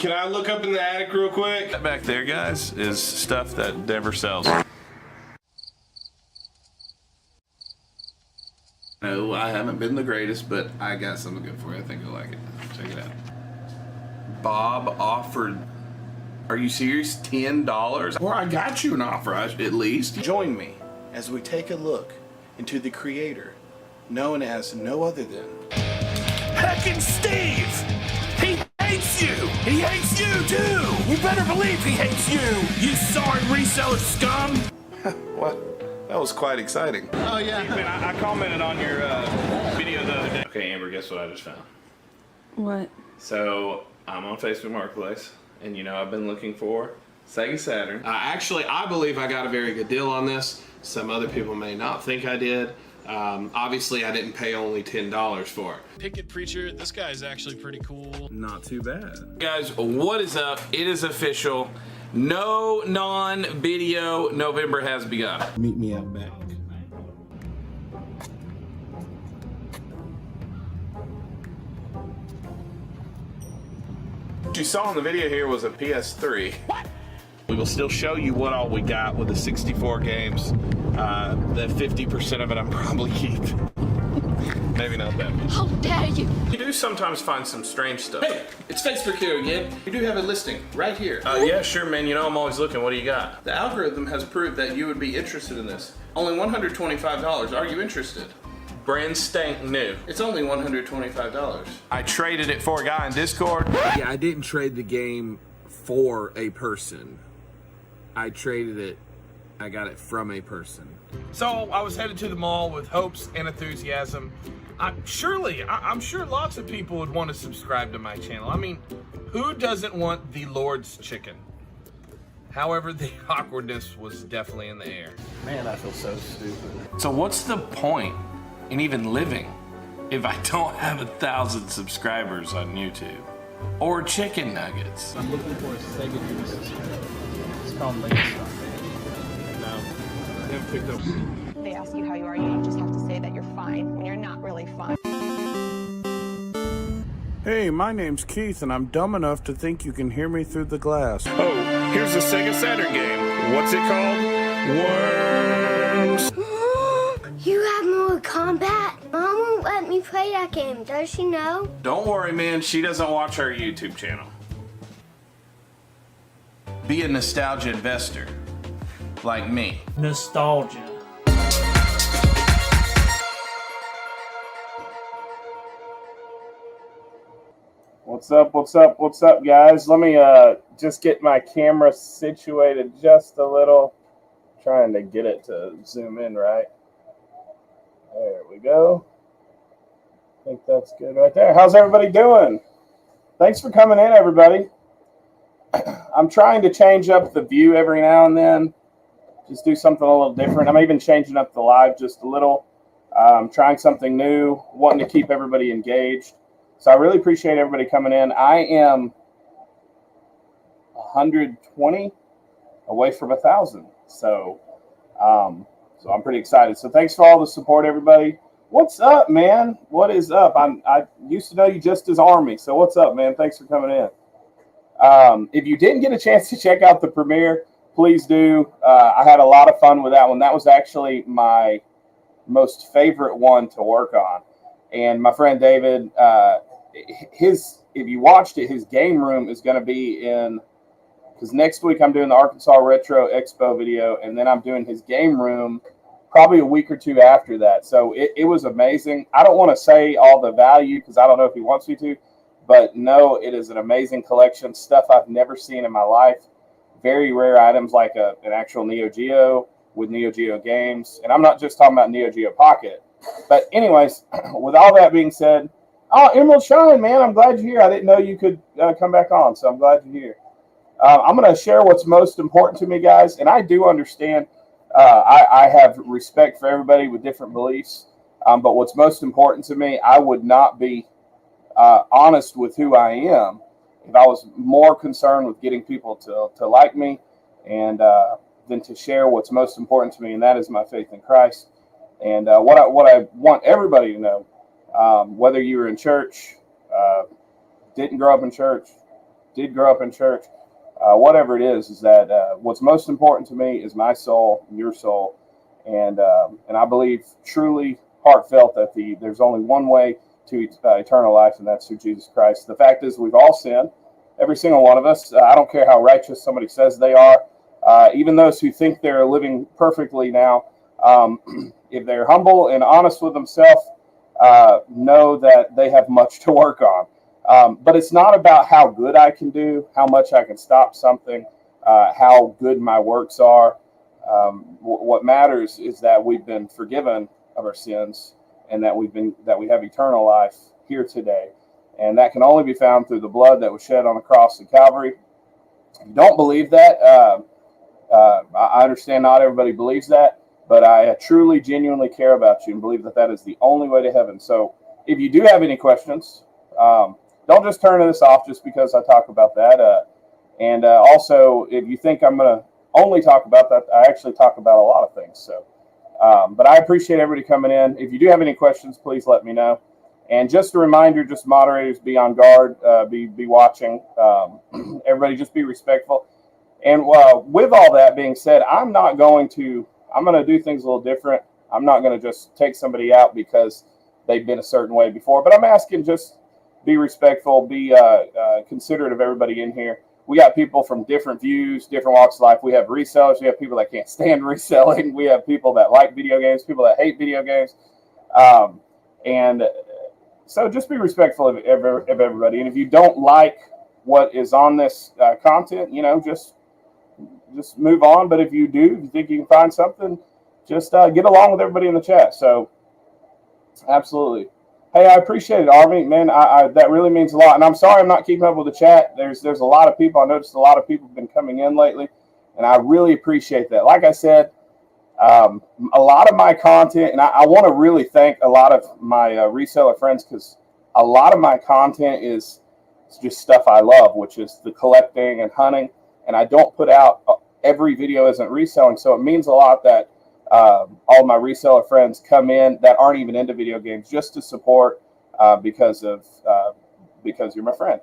Can I look up in the attic real quick? That back there, guys, is stuff that never sells. No, I haven't been the greatest, but I got something good for you. I think you'll like it. Check it out. Bob offered, are you serious? $10? Or I got you an offer, at least. Join me as we take a look into the creator, known as no other than Pickin Steve! He hates you! He hates you too! You better believe he hates you! You sorry reseller scum! What? That was quite exciting. Oh yeah. I commented on your video the other day. Okay, Amber, guess what I just found? What? So I'm on Facebook Marketplace, and you know I've been looking for Sega Saturn. Actually, I believe I got a very good deal on this. Some other people may not think I did. Obviously, I didn't pay only $10 for it. Pickin Preacher, this guy is actually pretty cool. Not too bad. Guys, what is up? It is official. No non-video November has begun. Meet me out back. What you saw in the video here was a PS3. What? We will still show you what all we got with the 64 games. The 50% of it I'm probably keeping. Maybe not that much. How dare you! You do sometimes find some strange stuff. Hey, it's Facebook here again. You do have a listing right here. Yeah, sure, man. You know I'm always looking. What do you got? The algorithm has proved that you would be interested in this. Only $125. Are you interested? Brand stank new. It's only $125. I traded it for a guy in Discord. Yeah, I didn't trade the game for a person. I traded it, I got it from a person. So I was headed to the mall with hopes and enthusiasm. I'm sure lots of people would want to subscribe to my channel. I mean, who doesn't want the Lord's chicken? However, the awkwardness was definitely in the air. Man, I feel so stupid. So what's the point in even living if I don't have 1,000 subscribers on YouTube? Or chicken nuggets? I'm looking for a Sega Genesis. It's called Late Stuff. No, they haven't picked up. They ask you how you are, you just have to say that you're fine when you're not really fine. Hey, my name's Keith, and I'm dumb enough to think you can hear me through the glass. Oh, here's a Sega Saturn game. What's it called? Worms. You have Mortal Kombat? Mom won't let me play that game. Does she know? Don't worry, man. She doesn't watch our YouTube channel. Be a nostalgia investor, like me. Nostalgia. What's up, guys? Let me just get my camera situated just a little. Trying to get it to zoom in right. There we go. I think that's good right there. How's everybody doing? Thanks for coming in, everybody. I'm trying to change up the view every now and then. Just do something a little different. I'm even changing up the live just a little. Trying something new, wanting to keep everybody engaged. So I really appreciate everybody coming in. I am 120 away from 1,000. So I'm pretty excited. So thanks for all the support, everybody. What's up, man? What is up? I used to know you just as Army. So what's up, man? Thanks for coming in. If you didn't get a chance to check out the premiere, please do. I had a lot of fun with that one. That was actually my most favorite one to work on. And my friend David, if you watched it, his game room is going to be in, because next week I'm doing the Arkansas Retro Expo video, and then I'm doing his game room probably a week or two after that. So it was amazing. I don't want to say all the value because I don't know if he wants me to, but no, it is an amazing collection. Stuff I've never seen in my life. Very rare items like an actual Neo Geo with Neo Geo games. And I'm not just talking about Neo Geo Pocket. But anyways, with all that being said, oh, Emerald Shine, man, I'm glad you're here. I didn't know you could come back on, so I'm glad you're here. I'm going to share what's most important to me, guys. And I do understand I have respect for everybody with different beliefs. But what's most important to me, I would not be honest with who I am if I was more concerned with getting people to like me and than to share what's most important to me, and that is my faith in Christ. And what I want everybody to know, whether you were in church, didn't grow up in church, did grow up in church, whatever it is that what's most important to me is my soul, your soul, and I believe truly heartfelt that there's only one way to eternal life, and that's through Jesus Christ. The fact is, we've all sinned, every single one of us. I don't care how righteous somebody says they are, even those who think they're living perfectly now. If they're humble and honest with themselves, know that they have much to work on. But it's not about how good I can do, how much I can stop something, how good my works are. What matters is that we've been forgiven of our sins, and that we have eternal life here today, and that can only be found through the blood that was shed on the cross of Calvary. If you don't believe that, I understand not everybody believes that, but I truly, genuinely care about you and believe that is the only way to heaven. So if you do have any questions, don't just turn this off just because I talk about that. And also, if you think I'm going to only talk about that, I actually talk about a lot of things. So, but I appreciate everybody coming in. If you do have any questions, please let me know. And just a reminder, just moderators, be on guard, be watching. Everybody just be respectful. And with all that being said, I'm going to do things a little different. I'm not going to just take somebody out because they've been a certain way before, but I'm asking just be respectful, be considerate of everybody in here. We got people from different views, different walks of life. We have resellers. We have people that can't stand reselling. We have people that like video games, people that hate video games. And so just be respectful of everybody. And if you don't like what is on this content, just move on. But if you do, if you think you can find something, just get along with everybody in the chat. So absolutely. Hey, I appreciate it, Army. Man, that really means a lot. And I'm sorry I'm not keeping up with the chat. There's a lot of people. I noticed a lot of people have been coming in lately, and I really appreciate that. Like I said, a lot of my content, and I want to really thank a lot of my reseller friends, because a lot of my content is just stuff I love, which is the collecting and hunting. And I don't put out every video isn't reselling. So it means a lot that all my reseller friends come in that aren't even into video games just to support because you're my friend.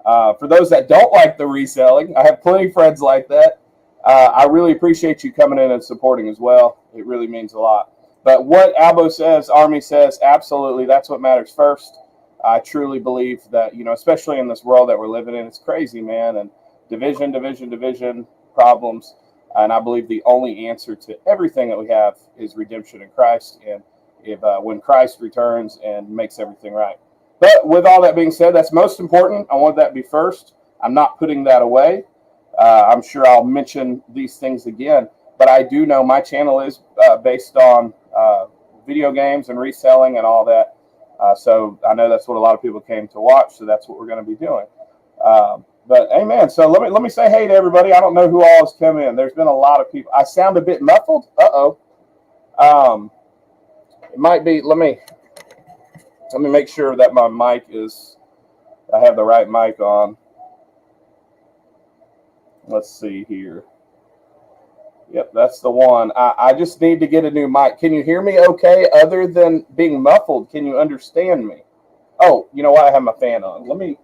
For those that don't like the reselling, I have plenty of friends like that. I really appreciate you coming in and supporting as well. It really means a lot. But what Albo says, Army says, absolutely, that's what matters first. I truly believe that, especially in this world that we're living in, it's crazy, man. And division, problems. And I believe the only answer to everything that we have is redemption in Christ. And when Christ returns and makes everything right. But with all that being said, that's most important. I want that to be first. I'm not putting that away. I'm sure I'll mention these things again. But I do know my channel is based on video games and reselling and all that. So I know that's what a lot of people came to watch. So that's what we're going to be doing. But amen. So let me say hey to everybody. I don't know who all has come in. There's been a lot of people. I sound a bit muffled. It might be. Let me make sure that my mic is. I have the right mic on. Let's see here. Yep, that's the one. I just need to get a new mic. Can you hear me okay? Other than being muffled, can you understand me? Oh, you know what? I have my fan on. Let me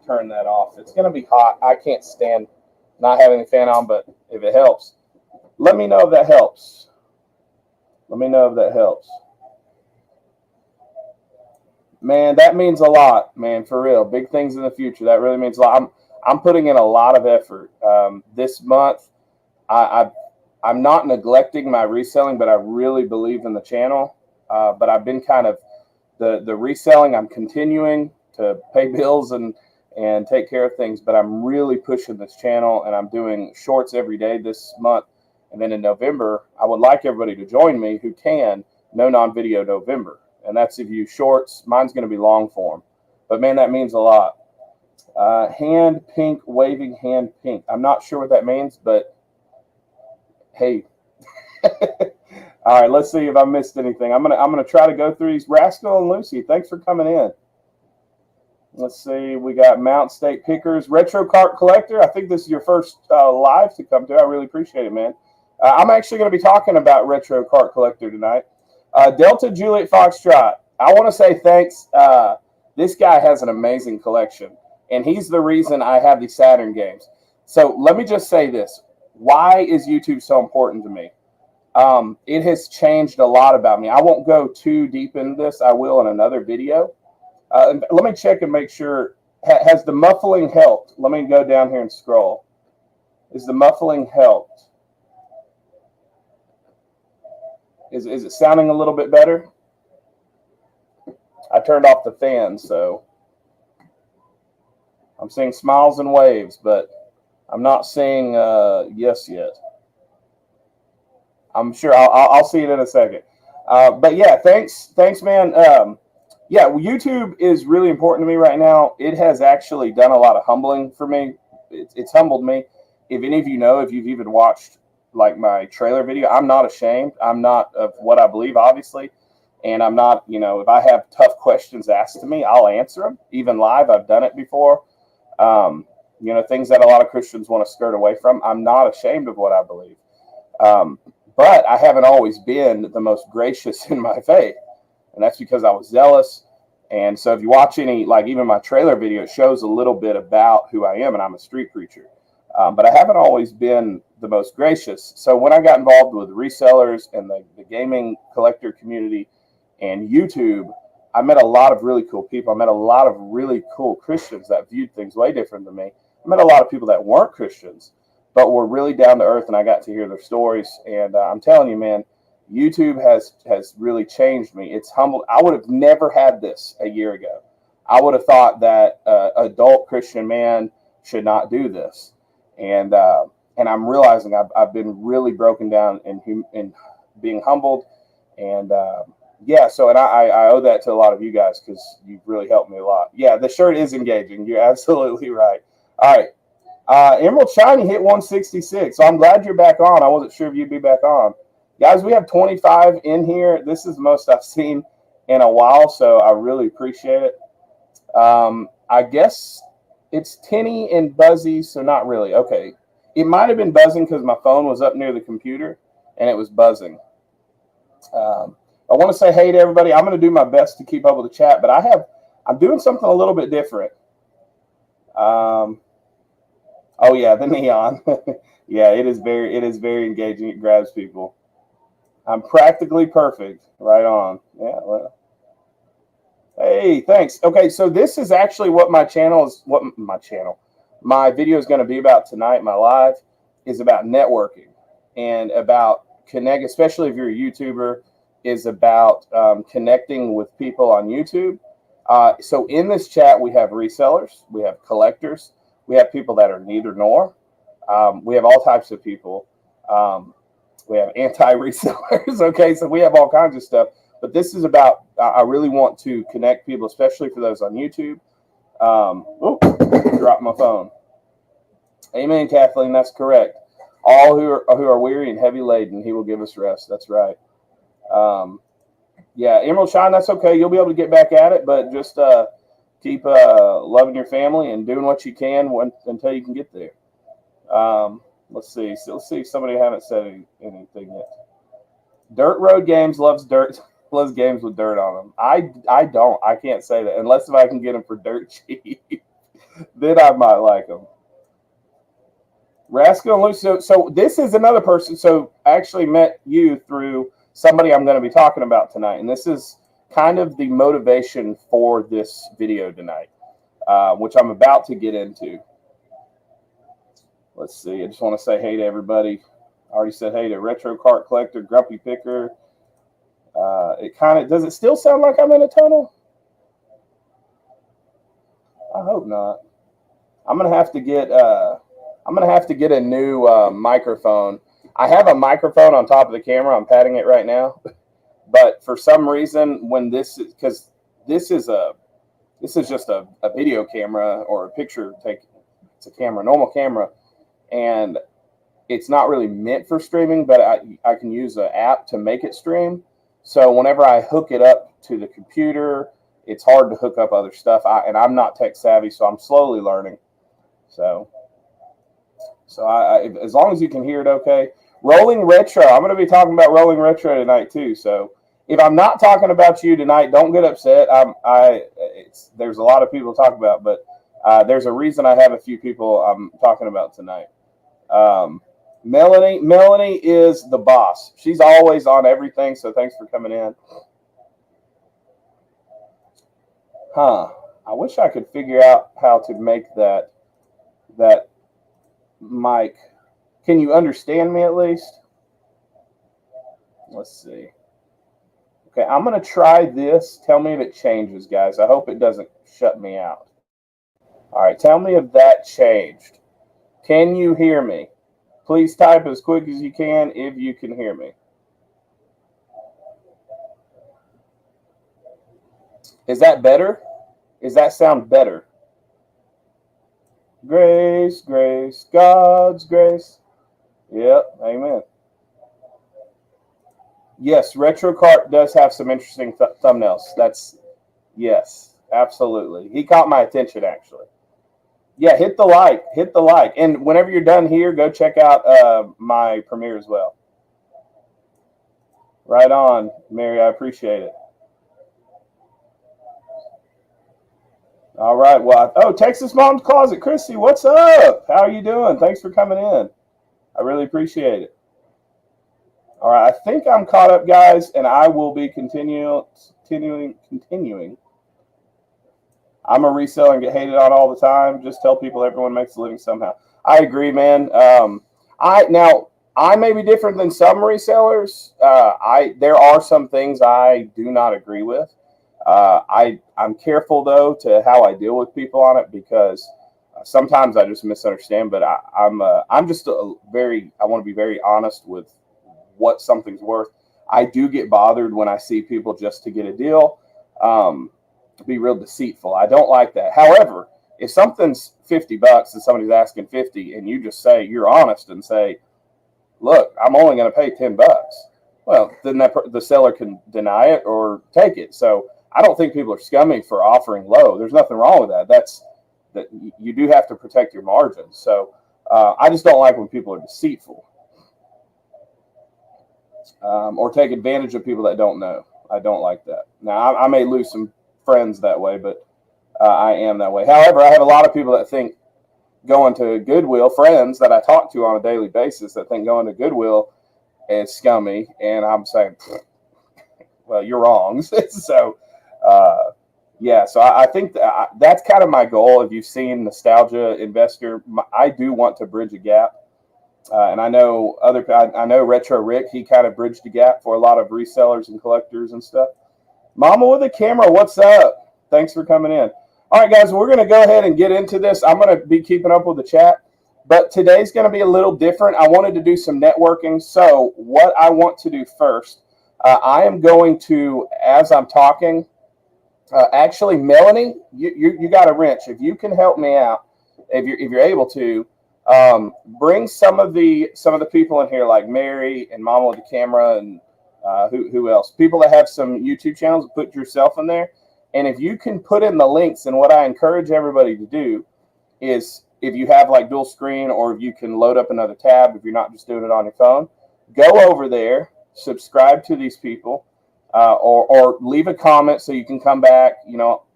turn that off. It's going to be hot. I can't stand not having the fan on, but if it helps, let me know if that helps. Let me know if that helps. Man, that means a lot, man, for real. Big things in the future. That really means a lot. I'm putting in a lot of effort. This month, I'm not neglecting my reselling, but I really believe in the channel. But I've been kind of the reselling. I'm continuing to pay bills and take care of things, but I'm really pushing this channel, and I'm doing shorts every day this month. And then in November, I would like everybody to join me who can. No non-video November. And that's if you shorts. Mine's going to be long form. But man, that means a lot. Hand pink, waving hand pink. I'm not sure what that means, but hey. All right, let's see if I missed anything. I'm gonna try to go through these. Rascal and Lucy, thanks for coming in. Let's see. We got Mount State Pickers, Retro Cart Collector. I think this is your first live to come to. I really appreciate it, man. I'm actually going to be talking about Retro Cart Collector tonight. Delta Juliet Foxtrot. I want to say thanks. This guy has an amazing collection. And he's the reason I have these Saturn games. So let me just say this. Why is YouTube so important to me? It has changed a lot about me. I won't go too deep into this. I will in another video. Let me check and make sure. Has the muffling helped? Let me go down here and scroll. Is the muffling helped? Is it sounding a little bit better? I turned off the fan, so I'm seeing smiles and waves, but I'm not seeing yes yet. I'm sure I'll see it in a second. But yeah, thanks, man. Yeah, YouTube is really important to me right now. It has actually done a lot of humbling for me. It's humbled me. If any of you know, if you've even watched like my trailer video, I'm not ashamed. I'm not of what I believe, obviously. And I'm not, if I have tough questions asked to me, I'll answer them. Even live, I've done it before. Things that a lot of Christians want to skirt away from. I'm not ashamed of what I believe. But I haven't always been the most gracious in my faith. And that's because I was zealous. And so if you watch any, like even my trailer video, it shows a little bit about who I am, and I'm a street preacher. But I haven't always been the most gracious. So when I got involved with resellers and the gaming collector community and YouTube, I met a lot of really cool people. I met a lot of really cool Christians that viewed things way different than me. I met a lot of people that weren't Christians, but were really down to earth, and I got to hear their stories. And I'm telling you, man, YouTube has really changed me. It's humbled. I would have never had this a year ago. I would have thought that adult Christian man should not do this. And I'm realizing I've been really broken down in being humbled. And so I owe that to a lot of you guys because you've really helped me a lot. Yeah, the shirt is engaging. You're absolutely right. All right. Emerald Shiny hit 166. So I'm glad you're back on. I wasn't sure if you'd be back on. Guys, we have 25 in here. This is the most I've seen in a while, so I really appreciate it. I guess it's tinny and buzzy, so not really. Okay. It might have been buzzing because my phone was up near the computer, and it was buzzing. I want to say hey to everybody. I'm going to do my best to keep up with the chat, but I'm doing something a little bit different. Oh, yeah, the neon. Yeah, it is very engaging. It grabs people. I'm practically perfect. Right on. Yeah. Well. Hey, thanks. Okay, so this is actually what my video is going to be about tonight. My live is about networking and about connect, especially if you're a YouTuber, is about connecting with people on YouTube. So in this chat, we have resellers, we have collectors, we have people that are neither nor. We have all types of people. We have anti-resellers. Okay, so we have all kinds of stuff. But this is about, I really want to connect people, especially for those on YouTube. Dropped my phone. Amen, Kathleen, that's correct. All who are weary and heavy laden, he will give us rest. That's right. Yeah, Emerald Shine, that's okay. You'll be able to get back at it, but just keep loving your family and doing what you can until you can get there. Let's see. So let's see if somebody haven't said anything yet. Dirt Road Games loves games with dirt on them. I don't. I can't say that unless if I can get them for dirt cheap. Then I might like them. Rascal and Lucy. So this is another person. So I actually met you through somebody I'm going to be talking about tonight, and this is kind of the motivation for this video tonight, which I'm about to get into. Let's see. I just want to say hey to everybody. I already said hey to Retro Cart Collector, Grumpy Picker. Does it still sound like I'm in a tunnel? I hope not. I'm gonna have to get a new microphone. I have a microphone on top of the camera. I'm patting it right now, but for some reason, when this is because this is just a video camera or a picture take. It's a camera, normal camera, and it's not really meant for streaming, but I can use an app to make it stream. So whenever I hook it up to the computer, it's hard to hook up other stuff. And I'm not tech savvy, so I'm slowly learning. So as long as you can hear it okay. Rolling Retro. I'm going to be talking about Rolling Retro tonight too. So if I'm not talking about you tonight, don't get upset. There's a lot of people to talk about, but There's a reason I have a few people I'm talking about tonight. Melanie is the boss. She's always on everything, so thanks for coming in. I wish I could figure out how to make that mic. Can you understand me at least? Let's see. Okay, I'm going to try this. Tell me if it changes, guys. I hope it doesn't shut me out. All right, tell me if that changed. Can you hear me? Please type as quick as you can if you can hear me. Is that better? Does that sound better? Grace, grace, God's grace. Yep, amen. Yes, RetroCart does have some interesting thumbnails. Yes, absolutely. He caught my attention, actually. Yeah, hit the like. And whenever you're done here, go check out my premiere as well. Right on, Mary. I appreciate it. All right. Well, Texas Mom's Closet. Chrissy, what's up? How are you doing? Thanks for coming in. I really appreciate it. All right. I think I'm caught up, guys, and I will be continuing. I'm a reseller and get hated on all the time. Just tell people everyone makes a living somehow. I agree, man. I may be different than some resellers. There are some things I do not agree with. I'm careful though to how I deal with people on it, because sometimes I just misunderstand. But I'm just I want to be very honest with what something's worth. I do get bothered when I see people just to get a deal. Be real deceitful. I don't like that. However, if something's $50 and somebody's asking 50, and you just say you're honest and say, "Look, I'm only going to pay $10," well, then the seller can deny it or take it. So I don't think people are scummy for offering low. There's nothing wrong with that. That you do have to protect your margins. So I just don't like when people are deceitful or take advantage of people that don't know. I don't like that. Now I may lose some friends that way, but I am that way. However, I have a lot of people that think going to Goodwill, friends that I talk to on a daily basis, that think going to Goodwill is scummy, and I'm saying, well, you're wrong. So I think that's kind of my goal. If you've seen Nostalgia Investor, I do want to bridge a gap, and I know Retro Rick, he kind of bridged a gap for a lot of resellers and collectors and stuff. Mama with a camera, what's up? Thanks for coming in. All right, guys, we're going to go ahead and get into this. I'm going to be keeping up with the chat, but today's going to be a little different. I wanted to do some networking. So what I want to do first, I am going to, as I'm talking, actually, Melanie, you got a wrench. If you can help me out, if you're able to, bring some of the people in here, like Mary and Mama with the camera, and who else? People that have some YouTube channels, put yourself in there. And if you can put in the links, and what I encourage everybody to do is, if you have like dual screen, or if you can load up another tab, if you're not just doing it on your phone, go over there, subscribe to these people, or leave a comment so you can come back.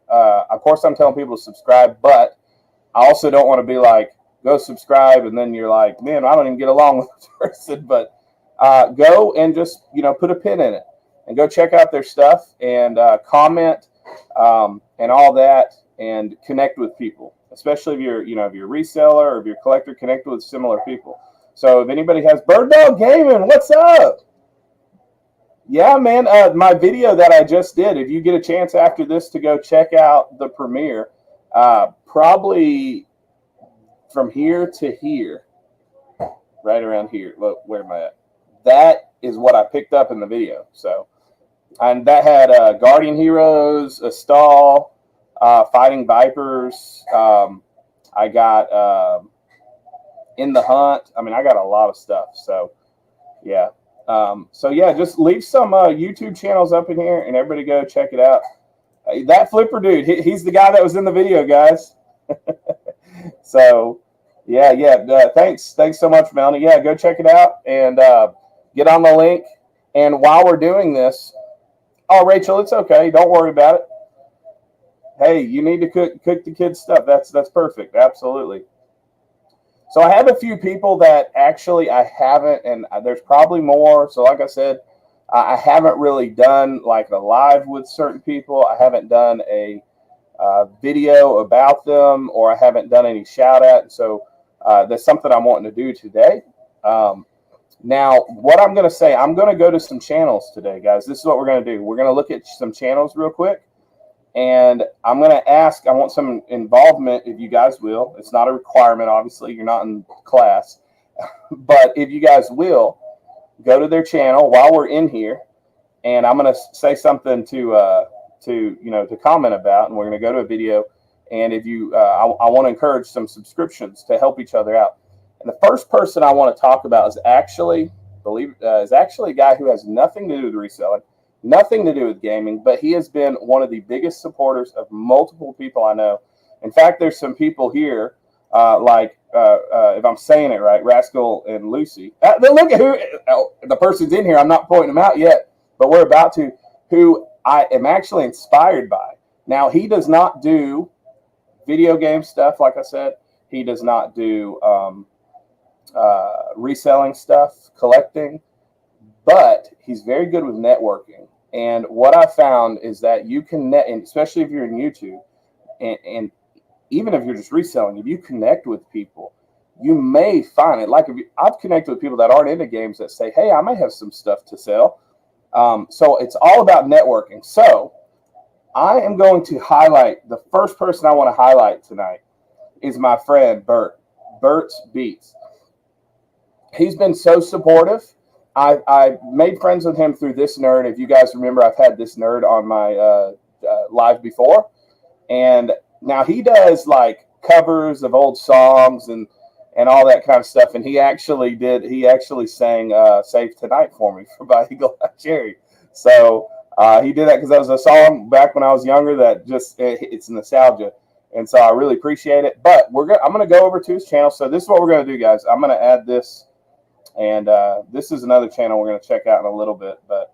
Of course, I'm telling people to subscribe, but I also don't want to be like, go subscribe, and then you're like, man, I don't even get along with this person. But go and just, put a pin in it and go check out their stuff, and comment and all that, and connect with people, especially if you're a reseller or if you're a collector. Connect with similar people. So if anybody has Bird Dog Gaming, what's up? Yeah, man, my video that I just did, if you get a chance after this to go check out the premiere, probably from here to here, right around here. Look, where am I at? That is what I picked up in the video. So, and that had Guardian Heroes, a stall, Fighting Vipers. I got In the Hunt. I mean, I got a lot of stuff. So, yeah. Just leave some YouTube channels up in here, and everybody go check it out. That Flipper dude, he's the guy that was in the video, guys. So, thanks so much, Melanie. Yeah, go check it out and get on the link. And while we're doing this, oh, Rachel, it's okay. Don't worry about it. Hey, you need to cook the kids stuff. That's perfect. Absolutely. So I have a few people that actually I haven't, and there's probably more. So like I said, I haven't really done like a live with certain people. I haven't done a video about them, or I haven't done any shout out. So that's something I'm wanting to do today. Now, what I'm going to say, I'm going to go to some channels today, guys. This is what we're going to do. We're going to look at some channels real quick. And I'm going to ask, I want some involvement, if you guys will. It's not a requirement, obviously. You're not in class. But if you guys will, go to their channel while we're in here. And I'm going to say something to comment about. And we're going to go to a video. And if you, I want to encourage some subscriptions to help each other out. And the first person I want to talk about is actually a guy who has nothing to do with reselling. Nothing to do with gaming, but he has been one of the biggest supporters of multiple people I know. In fact, there's some people here, if I'm saying it right, Rascal and Lucy. Look at who the person's in here. I'm not pointing them out yet, but we're about to. Who I am actually inspired by. Now, he does not do video game stuff, like I said. He does not do reselling stuff, collecting, but he's very good with networking. And what I found is that you can and especially if you're in YouTube, and even if you're just reselling, if you connect with people, you may find it. Like I've connected with people that aren't into games that say, "Hey, I may have some stuff to sell." So it's all about networking. So I am going to highlight the first person I want to highlight tonight is my friend Berts Beats. He's been so supportive. I made friends with him through This Nerd. If you guys remember, I've had This Nerd on my live before. And now he does like covers of old songs and all that kind of stuff. And he actually sang Save Tonight for me by Eagle Eye Cherry. So he did that because that was a song back when I was younger that just, it's nostalgia. And so I really appreciate it. But I'm going to go over to his channel. So this is what we're going to do, guys. I'm going to add this. And this is another channel we're going to check out in a little bit, but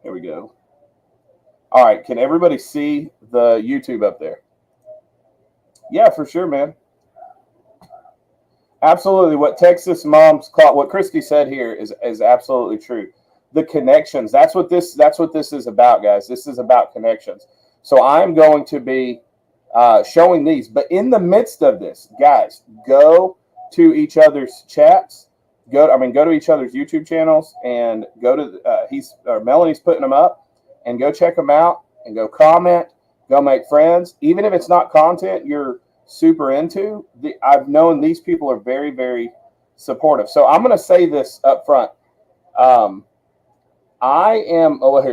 here we go. All right, can everybody see the YouTube up there? Yeah, for sure, man. Absolutely. What Texas moms call, what Christy said here is absolutely true. The connections. That's what this is about, guys. This is about connections. So I'm going to be showing these, but in the midst of this, guys, go to each other's chats. Go to each other's YouTube channels and go to Melanie's putting them up, and go check them out and go comment, go make friends. Even if it's not content you're super into, I've known these people are very, very supportive. So I'm going to say this up front. Here,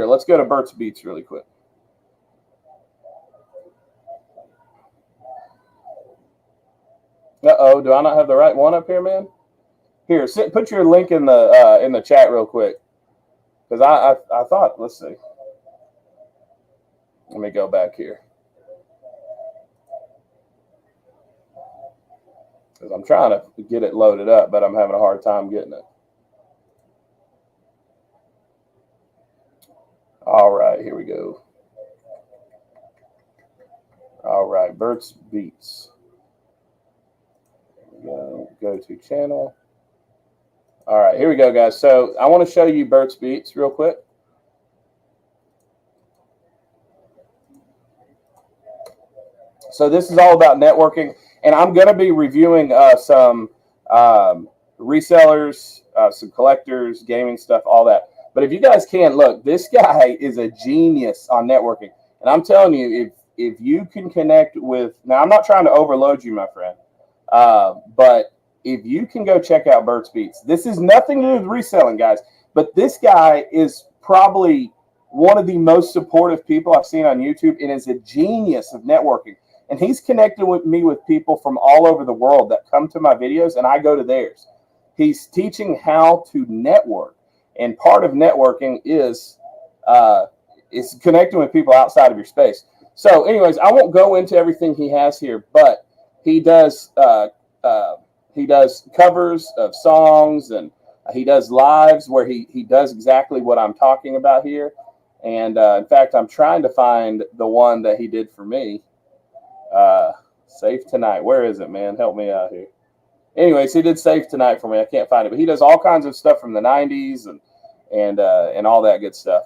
let's go to Berts Beats really quick. Uh-oh, do I not have the right one up here, man? Here, put your link in the chat real quick, because I thought, let's see. Let me go back here, because I'm trying to get it loaded up, but I'm having a hard time getting it. All right, here we go. All right, Berts Beats. Go to channel. All right, here we go, guys. So I want to show you Berts Beats real quick. So this is all about networking, and I'm going to be reviewing some resellers, some collectors, gaming stuff, all that. But if you guys can, look, this guy is a genius on networking. And I'm telling you, if you can connect with, now I'm not trying to overload you, my friend, but if you can go check out Berts Beats, this is nothing to do with reselling, guys, but this guy is probably one of the most supportive people I've seen on YouTube, and is a genius of networking. And he's connected with me with people from all over the world that come to my videos, and I go to theirs. He's teaching how to network, and part of networking is connecting with people outside of your space. So, anyways, I won't go into everything he has here, but he does covers of songs, and he does lives where he does exactly what I'm talking about here. And in fact, I'm trying to find the one that he did for me. Save Tonight. Where is it, man? Help me out here. Anyways, he did Save Tonight for me. I can't find it, but he does all kinds of stuff from the 90s and all that good stuff.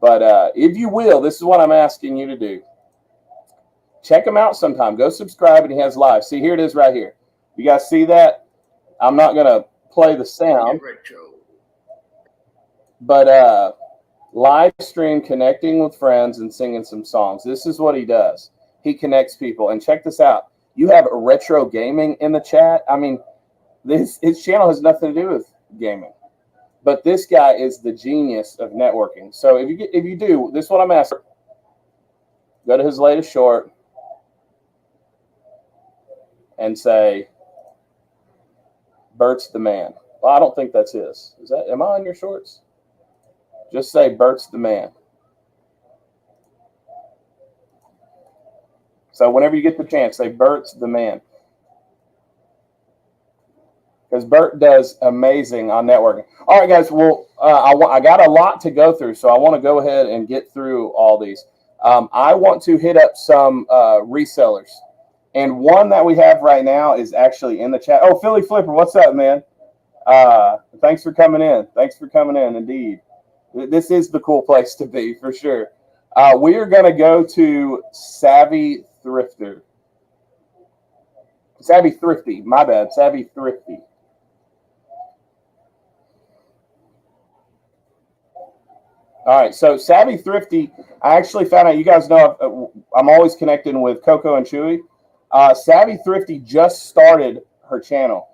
But if you will, this is what I'm asking you to do. Check him out sometime. Go subscribe, and he has live. See, here it is right here. You guys see that? I'm not going to play the sound. But live stream, connecting with friends and singing some songs. This is what he does. He connects people. And check this out. You have retro gaming in the chat. I mean, his channel has nothing to do with gaming. But this guy is the genius of networking. So if you do, this is what I'm asking. Go to his latest short and say, Berts the man. Well, I don't think that's his. Am I on your shorts? Just say Berts the man. So whenever you get the chance, say Berts the man. Because Bert does amazing on networking. All right, guys. Well, I got a lot to go through, so I want to go ahead and get through all these. I want to hit up some resellers. And one that we have right now is actually in the chat. Oh, Philly Flipper, what's up, man? Thanks for coming in. Thanks for coming in, indeed. This is the cool place to be, for sure. We are going to go to Savvy Thrifty, my bad, Savvy Thrifty. All right, so Savvy Thrifty, I actually found out, you guys know I'm always connecting with Coco and Chewy. Savvy Thrifty just started her channel.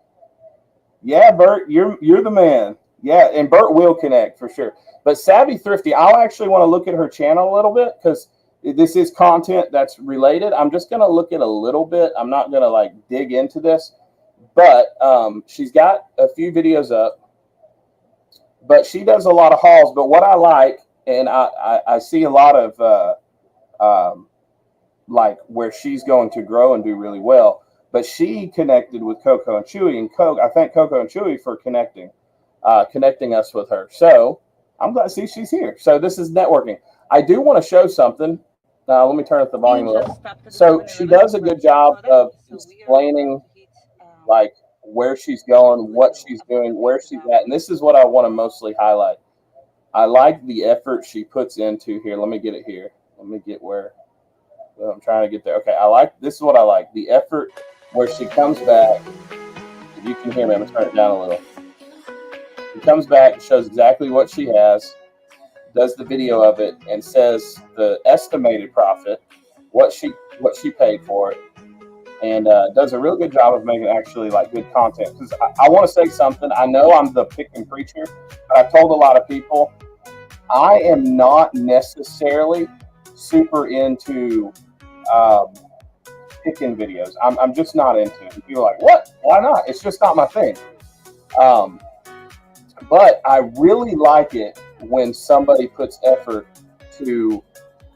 Yeah, Bert, you're the man. Yeah, and Bert will connect for sure. But Savvy Thrifty, I'll actually want to look at her channel a little bit because this is content that's related. I'm just going to look at a little bit. I'm not going to like dig into this. But she's got a few videos up. But she does a lot of hauls. But what I like, and I see a lot of like where she's going to grow and do really well. But she connected with Coco and Chewy, and I thank Coco and Chewy for connecting us with her. So I'm glad. See, she's here. So this is networking. I do want to show something. Let me turn up the volume a little. So she does a good job of explaining like where she's going, what she's doing, where she's at, and this is what I want to mostly highlight. I like the effort she puts into here. Let me get it here. Let me get where I'm trying to get there. Okay, this is what I like. The effort where she comes back. If you can hear me, I'm gonna turn it down a little. She comes back, shows exactly what she has, does the video of it, and says the estimated profit, what she paid for it, and does a real good job of making actually like good content. Because I want to say something. I know I'm the Pickin Preacher, but I've told a lot of people I am not necessarily super into picking videos. I'm just not into it. And people are like, what? Why not? It's just not my thing. But I really like it when somebody puts effort to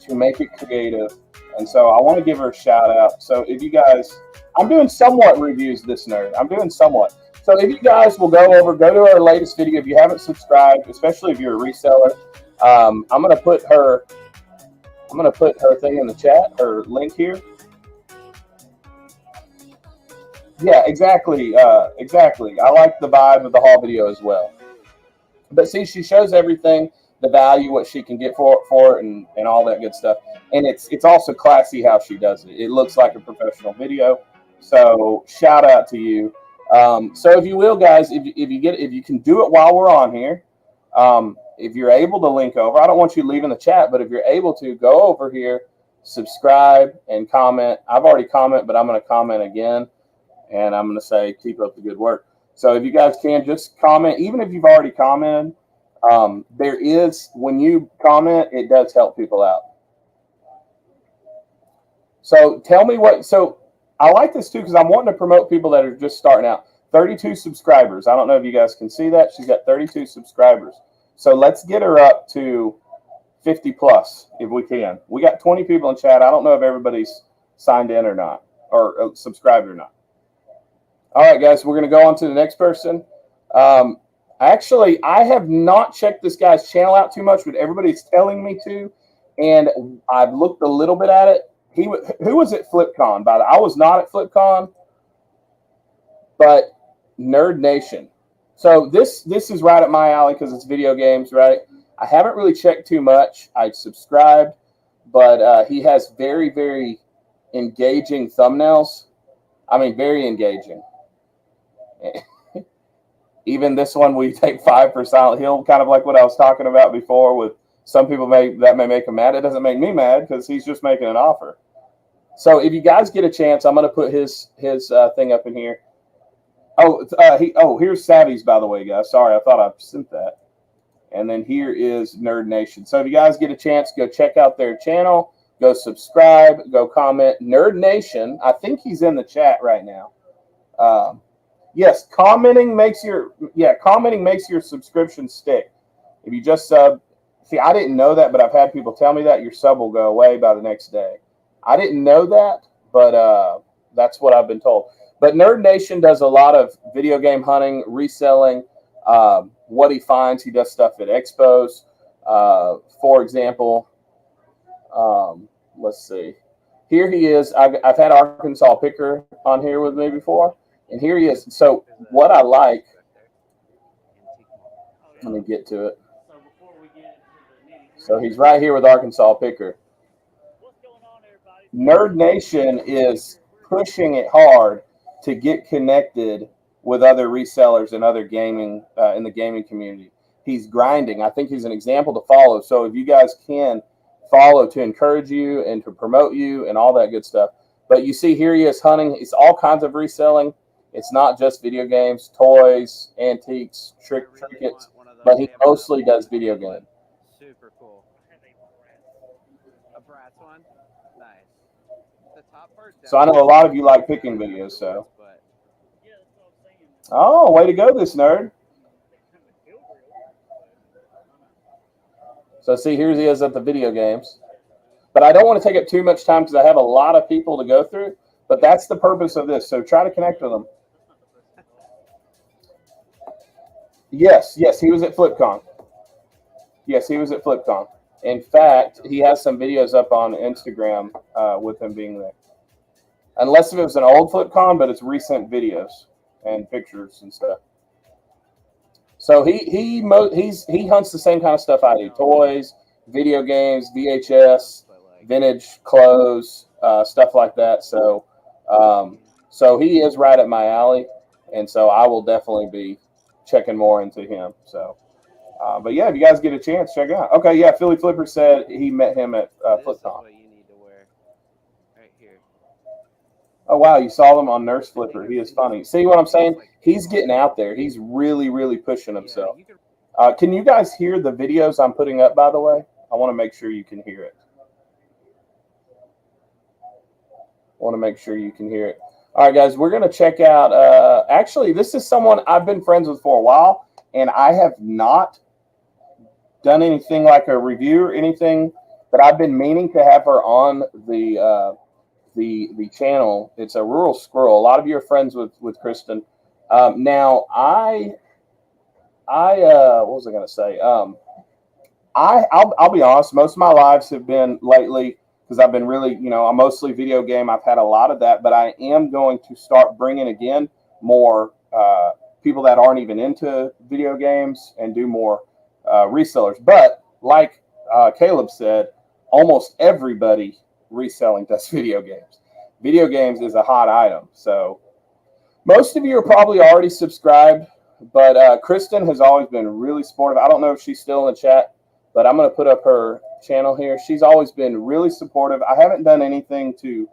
make it creative. And so I want to give her a shout out. So if you guys, I'm doing somewhat reviews this nerd. I'm doing somewhat. So if you guys will go to our latest video. If you haven't subscribed, especially if you're a reseller, I'm gonna put her thing in the chat, her link here. Yeah, exactly. Exactly. I like the vibe of the haul video as well. But see, she shows everything, the value, what she can get for it, and all that good stuff. And it's also classy how she does it. It looks like a professional video. So shout out to you. So if you will, guys, if you can do it while we're on here, if you're able to link over, I don't want you leaving the chat, but if you're able to, go over here, subscribe, and comment. I've already commented, but I'm going to comment again, and I'm going to say keep up the good work. So if you guys can, just comment, even if you've already commented. There is, when you comment, it does help people out. So tell me so I like this too, because I'm wanting to promote people that are just starting out. 32 subscribers. I don't know if you guys can see that. She's got 32 subscribers. So let's get her up to 50 plus if we can. We got 20 people in chat. I don't know if everybody's signed in or not, or subscribed or not. All right, guys, we're going to go on to the next person. Actually, I have not checked this guy's channel out too much, but everybody's telling me to, and I've looked a little bit at it. Who was at FlipCon? By the I was not at FlipCon, but Nerd Nation. So this is right up my alley because it's video games, right? I haven't really checked too much. I subscribed, but he has very, very engaging thumbnails. I mean, very engaging. Even this one, we take 5 for Silent Hill, kind of like what I was talking about before. With some people may make him mad. It doesn't make me mad because he's just making an offer. So if you guys get a chance, I'm going to put his thing up in here. Here's Savvy's, by the way, guys. Sorry, I thought I sent that. And then here is Nerd Nation. So if you guys get a chance, go check out their channel. Go subscribe. Go comment. Nerd Nation. I think he's in the chat right now. Yes, commenting makes your subscription stick. If you just sub, see, I didn't know that, but I've had people tell me that your sub will go away by the next day. I didn't know that, but that's what I've been told. But Nerd Nation does a lot of video game hunting, reselling, what he finds. He does stuff at expos. For example, let's see. Here he is. I've had Arkansas Picker on here with me before. And here he is. So what I like, let me get to it. So he's right here with Arkansas Picker. Nerd Nation is pushing it hard to get connected with other resellers and other gaming in the gaming community. He's grinding. I think he's an example to follow. So if you guys can follow to encourage you and to promote you and all that good stuff. But you see here he is hunting. It's all kinds of reselling. It's not just video games, toys, antiques, trinkets, but he mostly does video games. Super cool. A Bratz one? Nice. The top part. So I know a lot of you like picking videos, so. Oh, way to go, this nerd. So see, here he is at the video games. But I don't want to take up too much time because I have a lot of people to go through. But that's the purpose of this. So try to connect with them. Yes, he was at FlipCon. Yes, he was at FlipCon. In fact, he has some videos up on Instagram with him being there. Unless if it was an old FlipCon, but it's recent videos and pictures and stuff. So he hunts the same kind of stuff I do: toys, video games, VHS, vintage clothes, stuff like that. So he is right at my alley, and so I will definitely be checking more into him. So, but yeah, if you guys get a chance, check it out. Okay, yeah, Philly Flipper said he met him at FlipCon. Oh wow, you saw them on Nurse Flipper. He is funny. See what I'm saying? He's getting out there. He's really, really pushing himself. Can you guys hear the videos I'm putting up, by the way? I want to make sure you can hear it. All right, guys, we're going to check out. Actually, this is someone I've been friends with for a while, and I have not done anything like a review or anything, but I've been meaning to have her on the channel. It's a Rural Squirrel. A lot of you are friends with Kristen. Now, what was I going to say? I'll be honest. Most of my lives have been lately, because I've been really, I'm mostly video game. I've had a lot of that, but I am going to start bringing again more people that aren't even into video games and do more resellers. But like Caleb said, almost everybody reselling does video games. Video games is a hot item. So most of you are probably already subscribed, but Kristen has always been really supportive. I don't know if she's still in the chat, but I'm going to put up her channel here. She's always been really supportive. I haven't done anything to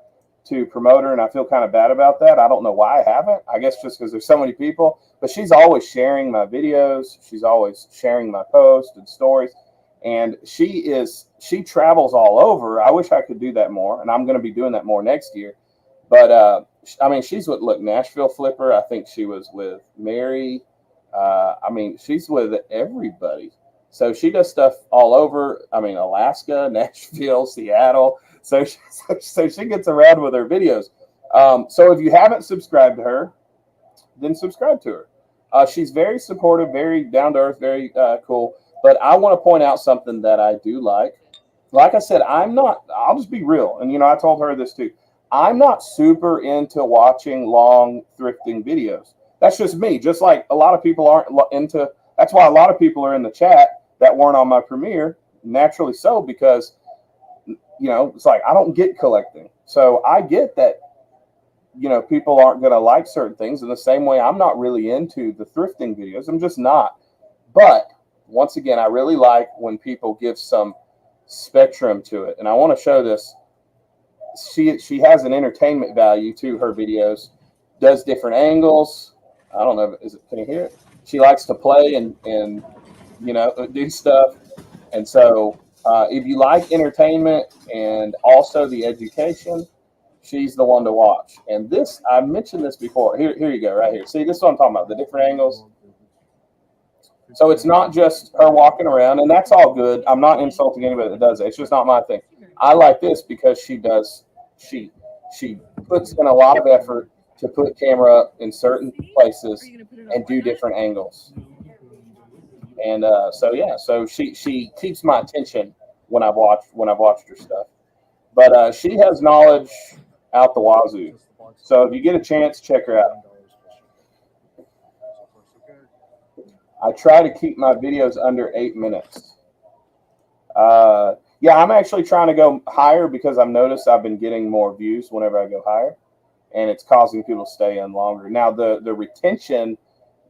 promote her, and I feel kind of bad about that. I don't know why I haven't. I guess just because there's so many people, but she's always sharing my videos. She's always sharing my posts and stories, and she travels all over. I wish I could do that more, and I'm going to be doing that more next year. But I mean, she's with Nashville Flipper. I think she was with Mary. I mean, she's with everybody. So she does stuff all over. I mean, Alaska, Nashville, Seattle. So she gets around with her videos. So if you haven't subscribed to her, then subscribe to her. She's very supportive, very down to earth, very cool. But I want to point out something that I do like. Like I said, I'll just be real. And, I told her this too. I'm not super into watching long thrifting videos. That's just me. Just like a lot of people aren't into, that's why a lot of people are in the chat that weren't on my premiere, naturally so, because, it's like I don't get collecting. So I get that, people aren't going to like certain things in the same way I'm not really into the thrifting videos. I'm just not. But once again, I really like when people give some spectrum to it. And I want to show this. She has an entertainment value to her videos, does different angles. I don't know. Can you hear it? She likes to play and do stuff. And so if you like entertainment and also the education, she's the one to watch. And this, I mentioned this before. Here you go, right here. See, this is what I'm talking about, the different angles. So it's not just her walking around, and that's all good. I'm not insulting anybody that does it. It's just not my thing. I like this because she puts in a lot of effort to put camera up in certain places and do different angles. And so she keeps my attention when I've watched her stuff. But she has knowledge out the wazoo. So if you get a chance, check her out. I try to keep my videos under 8 minutes. Yeah, I'm actually trying to go higher because I've noticed I've been getting more views whenever I go higher, and it's causing people to stay in longer. Now, the retention,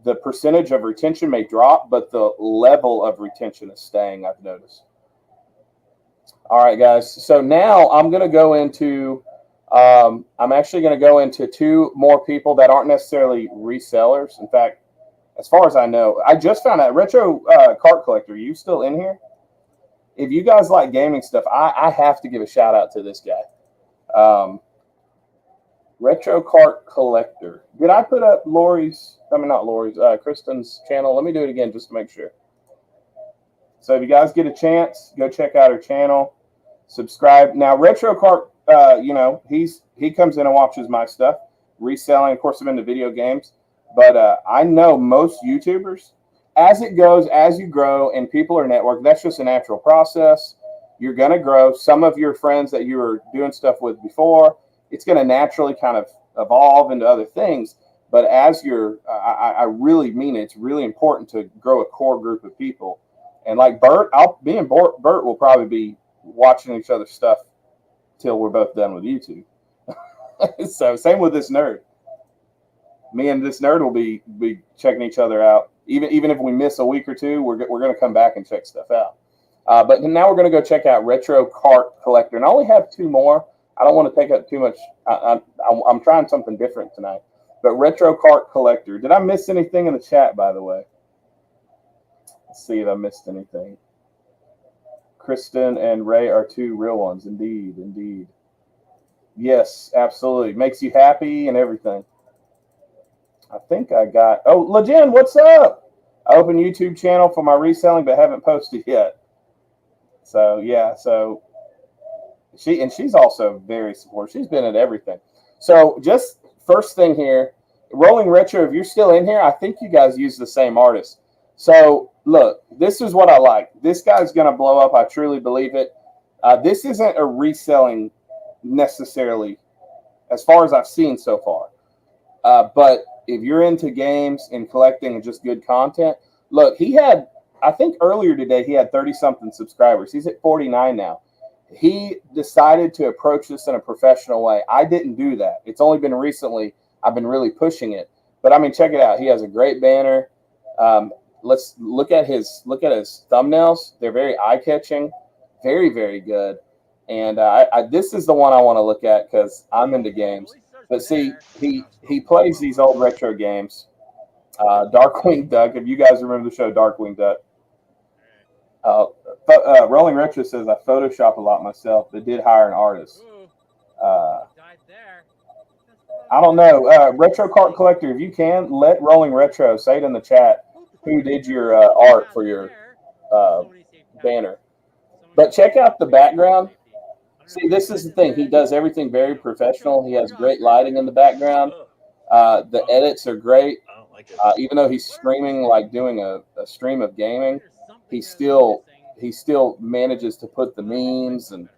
the percentage of retention may drop, but the level of retention is staying, I've noticed. All right, guys. So now I'm going to go into, I'm actually going to go into 2 more people that aren't necessarily resellers. In fact, as far as I know, I just found out, Retro Cart Collector, are you still in here? If you guys like gaming stuff, I have to give a shout out to this guy. Retro Cart Collector. Did I put up Kristen's channel? Let me do it again just to make sure. So if you guys get a chance, go check out her channel. Subscribe. Now, Retro Cart, he comes in and watches my stuff. Reselling, of course, I'm into video games. But I know most YouTubers, as it goes, as you grow and people are networked, that's just a natural process. You're going to grow. Some of your friends that you were doing stuff with before, it's going to naturally kind of evolve into other things. But as I really mean it, it's really important to grow a core group of people. And like Bert, me and Bert will probably be watching each other's stuff till we're both done with YouTube. So same with this nerd. Me and this nerd will be checking each other out. Even if we miss a week or two, we're going to come back and check stuff out. But now we're going to go check out Retro Cart Collector. And I only have 2 more. I don't want to take up too much. I'm trying something different tonight. But Retro Cart Collector. Did I miss anything in the chat, by the way? Let's see if I missed anything. Kristen and Ray are 2 real ones. Indeed, indeed. Yes, absolutely. Makes you happy and everything. I think I got, Lejen, what's up? I opened a YouTube channel for my reselling, but haven't posted yet. So, yeah, she's also very supportive. She's been at everything. So, just first thing here, Rolling Retro, if you're still in here, I think you guys use the same artist. So, look, this is what I like. This guy's going to blow up. I truly believe it. This isn't a reselling necessarily, as far as I've seen so far. But if you're into games and collecting and just good content, look, I think earlier today, he had 30-something subscribers. He's at 49 now. He decided to approach this in a professional way. I didn't do that. It's only been recently I've been really pushing it. But, I mean, check it out. He has a great banner. Let's look at his thumbnails. They're very eye-catching, very, very good. And this is the one I want to look at because I'm into games. But see, he plays these old retro games. Darkwing Duck, if you guys remember the show Darkwing Duck. Rolling Retro says, I Photoshop a lot myself, but did hire an artist. I don't know. Retro Cart Collector, if you can, let Rolling Retro say it in the chat who did your art for your banner. But check out the background. See, this is the thing. He does everything very professional. He has great lighting in the background. The edits are great. Even though he's streaming, like doing a stream of gaming, he still manages to put the memes. And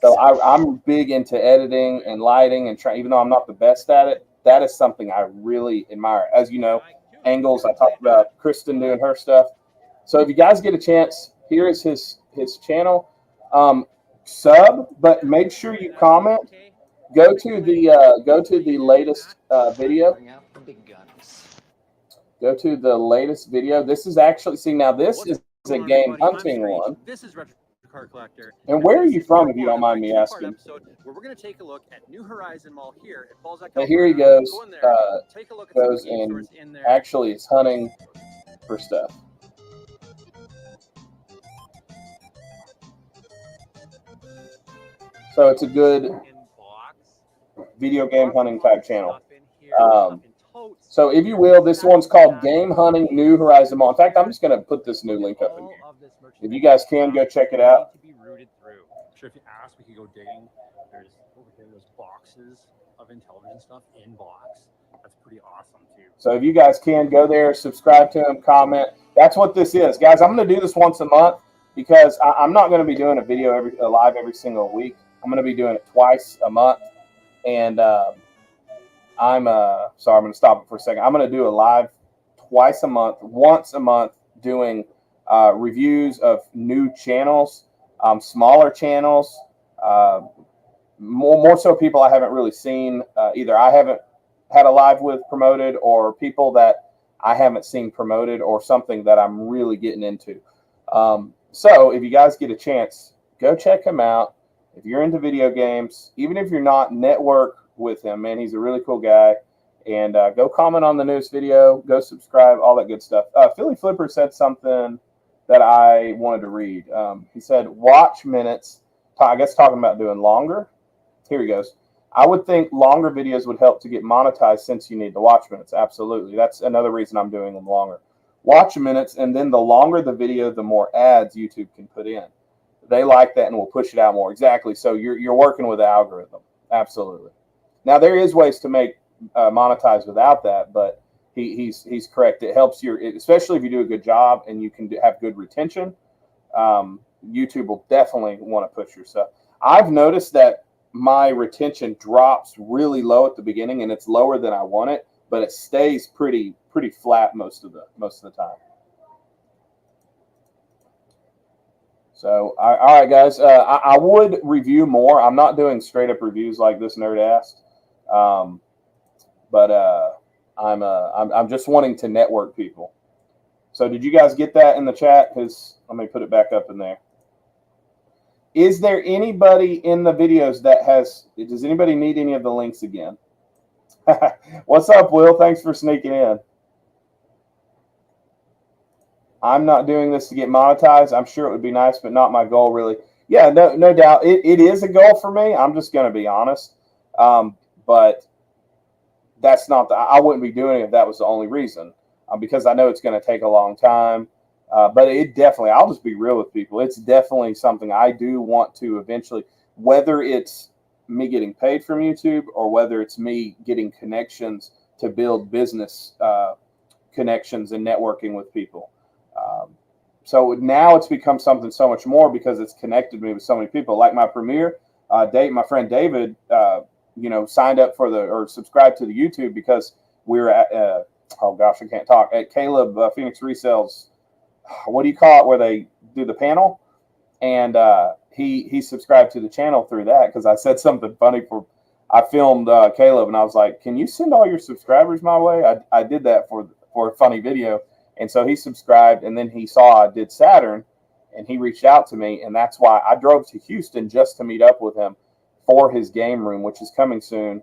so I'm big into editing and lighting and trying. Even though I'm not the best at it, that is something I really admire. As you know, angles. I talked about Kristen doing her stuff. So if you guys get a chance, here is his channel. Sub, but make sure you comment. Go to the latest video. Go to the latest video. This is actually, see, now this is a game hunting one. This is Retro Car Collector. And where are you from, if you don't mind me asking? Where we're going to take a look at New Horizon Mall here at Balzac. And here he goes. Go in there, take a look at Goes some of the and stores in there. actually is hunting for stuff. So it's a good video game hunting type channel. So if you will, this one's called Game Hunting New Horizon Mall. In fact, I'm just going to put this new link up in here. If you guys can, go check it out. To be rooted through. I'm sure if you ask, we could go digging. There's over here, there's boxes of Intellivision stuff in box. That's pretty awesome too. So if you guys can, go there, subscribe to him, comment. That's what this is, guys. I'm going to do this once a month because I'm not going to be doing a video live every single week. I'm going to be doing it twice a month, and sorry, I'm going to stop it for a second. I'm going to do a live twice a month, once a month, doing reviews of new channels, smaller channels, more so people I haven't really seen. Either I haven't had a live with promoted, or people that I haven't seen promoted, or something that I'm really getting into. So if you guys get a chance, go check him out. If you're into video games, even if you're not, network with him, man. He's a really cool guy. And go comment on the newest video. Go subscribe, all that good stuff. Philly Flipper said something that I wanted to read. He said, watch minutes. I guess talking about doing longer. Here he goes. I would think longer videos would help to get monetized since you need the watch minutes. Absolutely. That's another reason I'm doing them longer. Watch minutes, and then the longer the video, the more ads YouTube can put in. They like that and will push it out more. Exactly. So you're working with the algorithm. Absolutely. Now there is ways to make monetize without that, but he's correct. It helps especially if you do a good job and you can have good retention. YouTube will definitely want to push your stuff. I've noticed that my retention drops really low at the beginning, and it's lower than I want it, but it stays pretty flat most of the time. So, all right, guys. I would review more. I'm not doing straight up reviews like this nerd asked, but I'm just wanting to network people. So, did you guys get that in the chat? Because let me put it back up in there. Is there anybody in the videos that does anybody need any of the links again? What's up, Will? Thanks for sneaking in. I'm not doing this to get monetized. I'm sure it would be nice, but not my goal, really. Yeah, no doubt. It is a goal for me. I'm just going to be honest. But that's not I wouldn't be doing it if that was the only reason, because I know it's going to take a long time. But it definitely, I'll just be real with people. It's definitely something I do want to eventually, whether it's me getting paid from YouTube or whether it's me getting connections to build business connections and networking with people. So now it's become something so much more because it's connected me with so many people. Like my premiere, my friend David, signed up or subscribed to the YouTube because we were at, oh gosh, I can't talk, at Caleb Phoenix Resells. What do you call it, where they do the panel? And he subscribed to the channel through that because I said something funny. I filmed Caleb, and I was like, can you send all your subscribers my way? I did that for a funny video. And so he subscribed, and then he saw I did Saturn, and he reached out to me, and that's why I drove to Houston just to meet up with him for his game room, which is coming soon,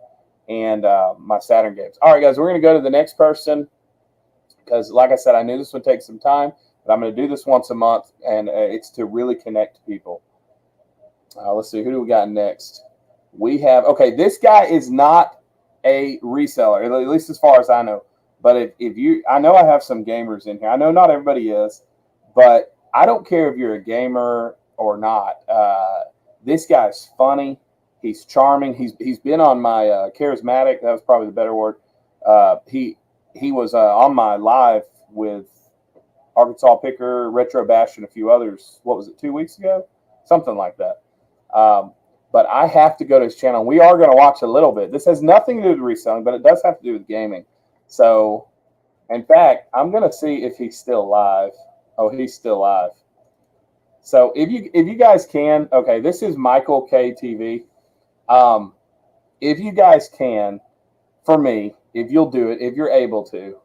and my Saturn games. All right, guys, we're going to go to the next person because, like I said, I knew this would take some time. I'm going to do this once a month, and it's to really connect people. Let's see. Who do we got next? We have, okay, this guy is not a reseller, at least as far as I know. But I know I have some gamers in here. I know not everybody is, but I don't care if you're a gamer or not. This guy's funny. He's charming. He's been on my charismatic. That was probably the better word. He he was on my live with Arkansas Picker, Retro Bash, and a few others. What was it, 2 weeks ago? Something like that. But I have to go to his channel. We are going to watch a little bit. This has nothing to do with reselling, but it does have to do with gaming. So, in fact, I'm going to see if he's still live. Oh, he's still live. So if you guys can, okay, this is Michael K TV. If you guys can, for me, if you'll do it, if you're able to,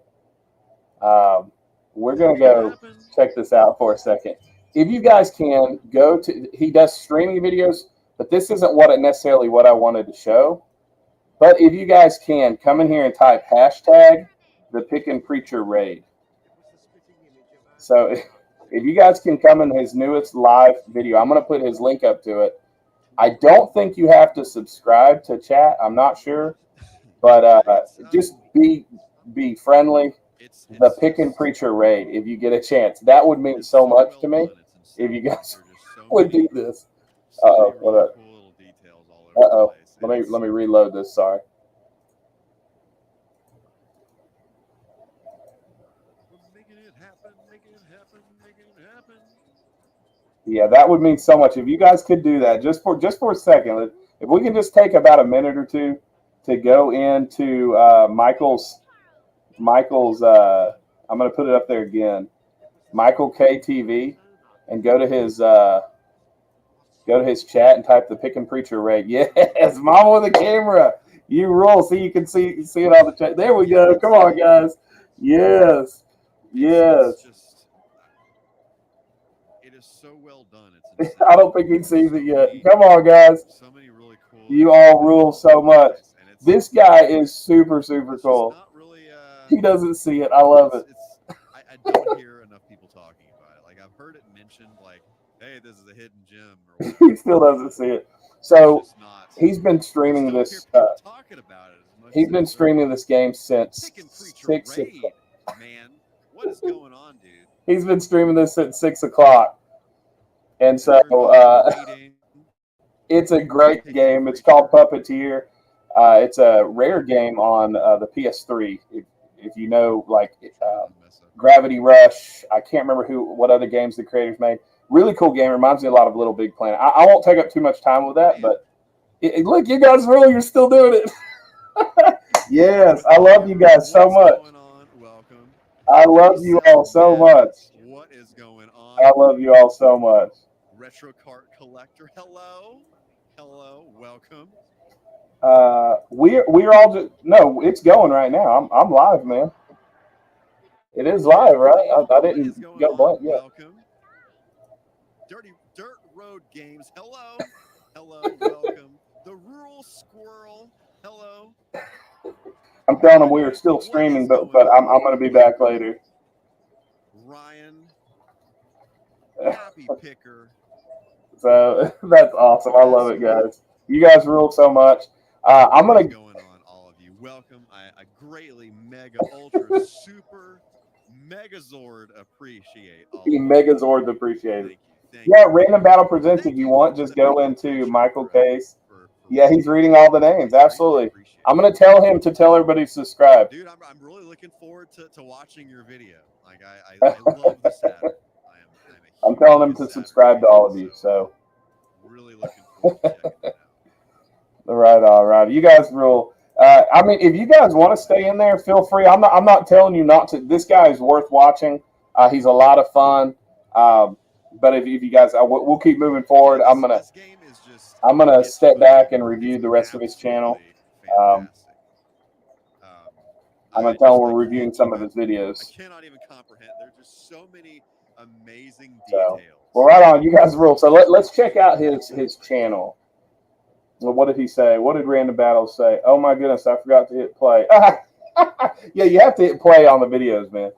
we're going to go check this out for a second. If you guys can, go to, he does streaming videos, but this isn't necessarily what I wanted to show. But if you guys can, come in here and type hashtag the Pickin Preacher Raid. So if you guys can come in his newest live video, I'm going to put his link up to it. I don't think you have to subscribe to chat. I'm not sure. But just be friendly. The Pickin Preacher Raid, if you get a chance. That would mean so much to me if you guys would do this. Uh-oh, what up? Uh-oh. Let me reload this, sorry. Yeah, that would mean so much if you guys could do that just for a second. If we can just take about a minute or two to go into Michael's I'm going to put it up there again, Michael K TV, and go to his chat and type the Pickin Preacher Raid. Yes, Mama with the camera. You rule. See, you can see it on the chat. There we go. Come on, guys. Yes. Yes. It is so well done. I don't think he sees it yet. Come on, guys. So many really cool. You all rule so much. This guy is super, super cool. Really, he doesn't see it. I love it. I don't hear enough people talking about it. Like, I've heard it mentioned, like, hey, this is a hidden gem. Or whatever. He still doesn't see it. So he's been streaming this. Talking about it. He's been streaming this game since 6 o'clock. Man, what is going on, dude? He's been streaming this since 6 o'clock. And so it's a great game. It's called Puppeteer. It's a rare game on the PS3. If you know, like Gravity Rush, I can't remember what other games the creators made. Really cool game. Reminds me a lot of Little Big Planet. I won't take up too much time with that, but look, you guys really, you're still doing it. Yes, I love you guys so much. I love you all so much. What is going on? I love you all so much. Retro cart collector, hello, welcome. We're all just it's going right now. I'm live, man. It is live, right? I didn't go blank yet. Welcome. Dirt Road Games, hello, welcome. The Rural Squirrel, hello. I'm telling them we are still streaming, but I'm going to be back later. Ryan, Happy Picker. So that's awesome. I love it, guys. You guys rule so much. I'm going to. Going on, all of you. Welcome. I greatly, mega, ultra, super, Megazord appreciate all. Megazord appreciate it. Yeah, Random Battle Presents. If you want, just go into Michael Case. Yeah, he's reading all the names. Absolutely. I'm going to tell him to tell everybody to subscribe. Dude, I'm really looking forward to watching your video. Like, I love the Saturn. I'm telling him to subscribe to all of you. So. Really looking forward to checking it out. All right. You guys rule. I mean, if you guys want to stay in there, feel free. I'm not telling you not to. This guy is worth watching. He's a lot of fun. But if you guys, we'll keep moving forward. I'm gonna step back and review the rest of his channel. I'm gonna tell him we're reviewing some of his videos. I cannot even comprehend. There's just so many amazing So, details. well, right on. You guys rule. So let's check out his channel. Well, what did he say? What did Random Battles say? Oh my goodness, I forgot to hit play. Yeah, you have to hit play on the videos, man.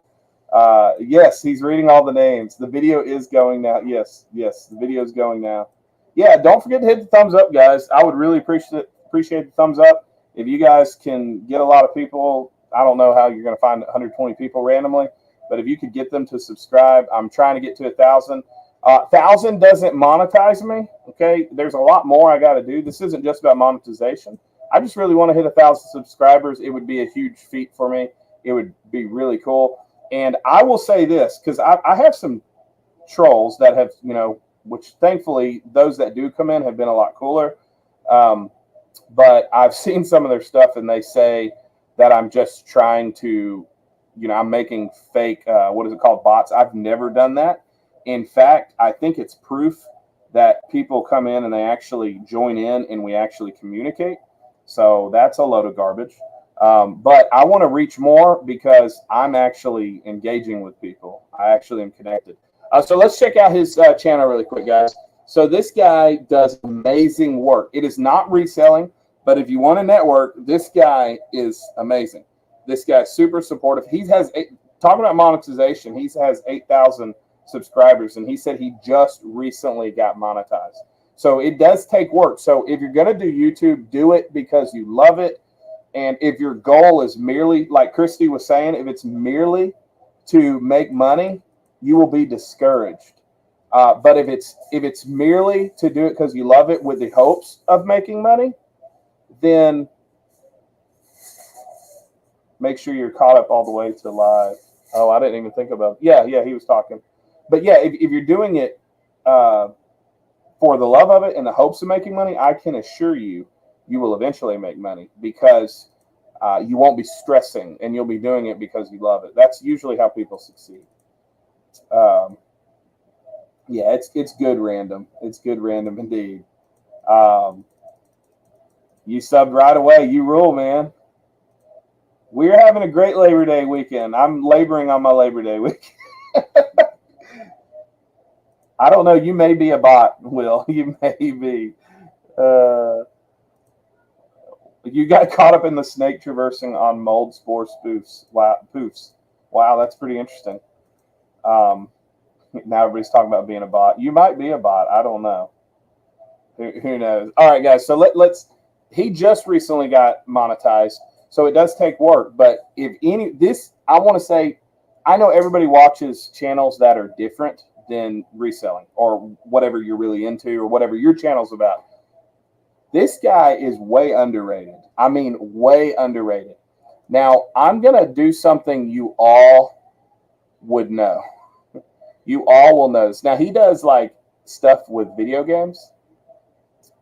Yes, he's reading all the names. The video is going now. Yes, the video is going now. Yeah, don't forget to hit the thumbs up, guys. I would really appreciate the thumbs up. If you guys can get a lot of people, I don't know how you're going to find 120 people randomly, but if you could get them to subscribe, I'm trying to get to 1,000. 1,000 doesn't monetize me, okay? There's a lot more I got to do. This isn't just about monetization. I just really want to hit 1,000 subscribers. It would be a huge feat for me. it would be really cool. And I will say this, because I have some trolls that have, which thankfully those that do come in have been a lot cooler. But I've seen some of their stuff and they say that I'm just trying to, I'm making fake, what is it called, bots. I've never done that. In fact, I think it's proof that people come in and they actually join in and we actually communicate. So that's a load of garbage. But I want to reach more because I'm actually engaging with people. I actually am connected. So let's check out his channel really quick, guys. So this guy does amazing work. It is not reselling, but if you want to network, this guy is amazing. This guy's super supportive. He has, talking about monetization, he has 8,000 subscribers, and he said he just recently got monetized. So it does take work. So if you're going to do YouTube, do it because you love it. And if your goal is merely, like Christy was saying, if it's merely to make money, you will be discouraged. But if it's merely to do it because you love it with the hopes of making money, then make sure you're caught up all the way to live. Oh, I didn't even think about it. Yeah, he was talking. But yeah, if you're doing it for the love of it and the hopes of making money, I can assure you, you will eventually make money because you won't be stressing and you'll be doing it because you love it. That's usually how people succeed. Yeah, it's good random. It's good random indeed. You subbed right away. You rule, man. We're having a great Labor Day weekend. I'm laboring on my Labor Day weekend. I don't know. You may be a bot, Will. You may be. You got caught up in the snake traversing on mold spore spoofs. Wow, that's pretty interesting. Now everybody's talking about being a bot. You might be a bot. I don't know. Who knows? All right, guys. So let's. He just recently got monetized, so it does take work. But I want to say, I know everybody watches channels that are different than reselling or whatever you're really into or whatever your channel's about. This guy is way underrated. I mean, way underrated. Now, I'm going to do something you all would know. You all will notice. Now, he does like stuff with video games.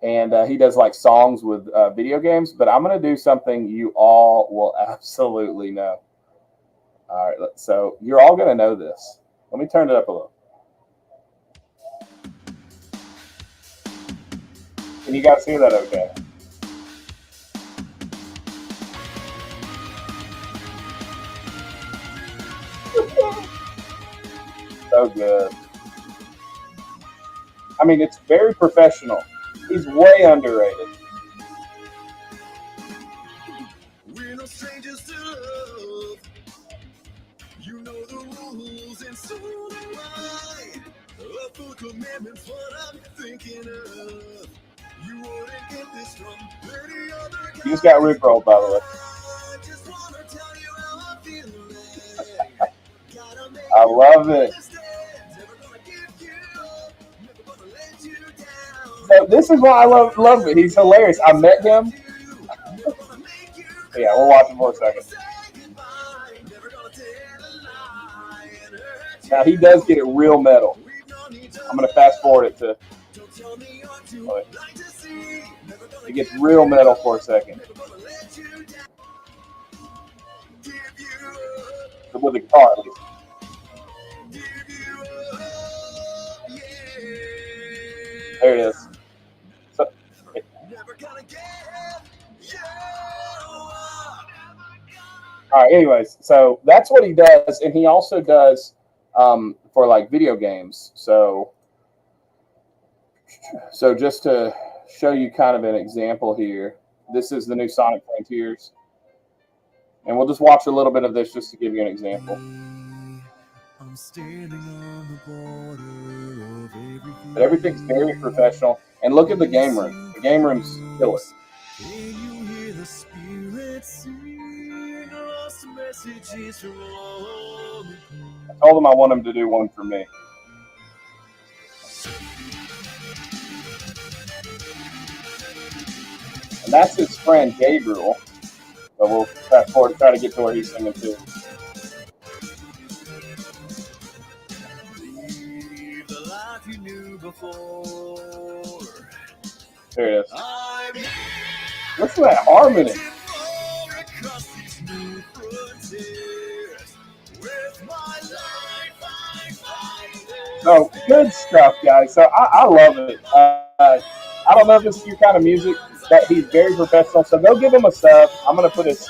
And he does like songs with video games. But I'm going to do something you all will absolutely know. All right. So you're all going to know this. Let me turn it up a little. Can you guys hear that okay? So good. I mean, it's very professional. He's way underrated. We're no strangers to love. You know the rules, and so do I. A full commitment's what I'm thinking of. You wouldn't get this from any other guy. He just got rickrolled, by the way. I just wanna tell you how I feel. I love it. So this is why I love it. He's hilarious. I met him. Yeah, we'll watch him for a second. Now he does get it real metal. I'm gonna fast forward it to. It gets real metal for a second. With the guitar, at least. There it is. So, all right. Anyways, so that's what he does, and he also does for like video games. So just to show you kind of an example here, this is the new Sonic Frontiers, and we'll just watch a little bit of this just to give you an example. I'm standing on the border of everything. But everything's very professional. And look at the game room. The game room's killer. Can you hear the spirit sing lost messages from long ago? I told him I want him to do one for me. And that's his friend Gabriel. So we'll fast forward, try to get to where he's singing too. Live the life you knew before. There it is. Listen to that harmony. So good stuff, guys. So I love it. I don't know if this is your kind of music, but he's very professional. So go give him a sub. I'm gonna put his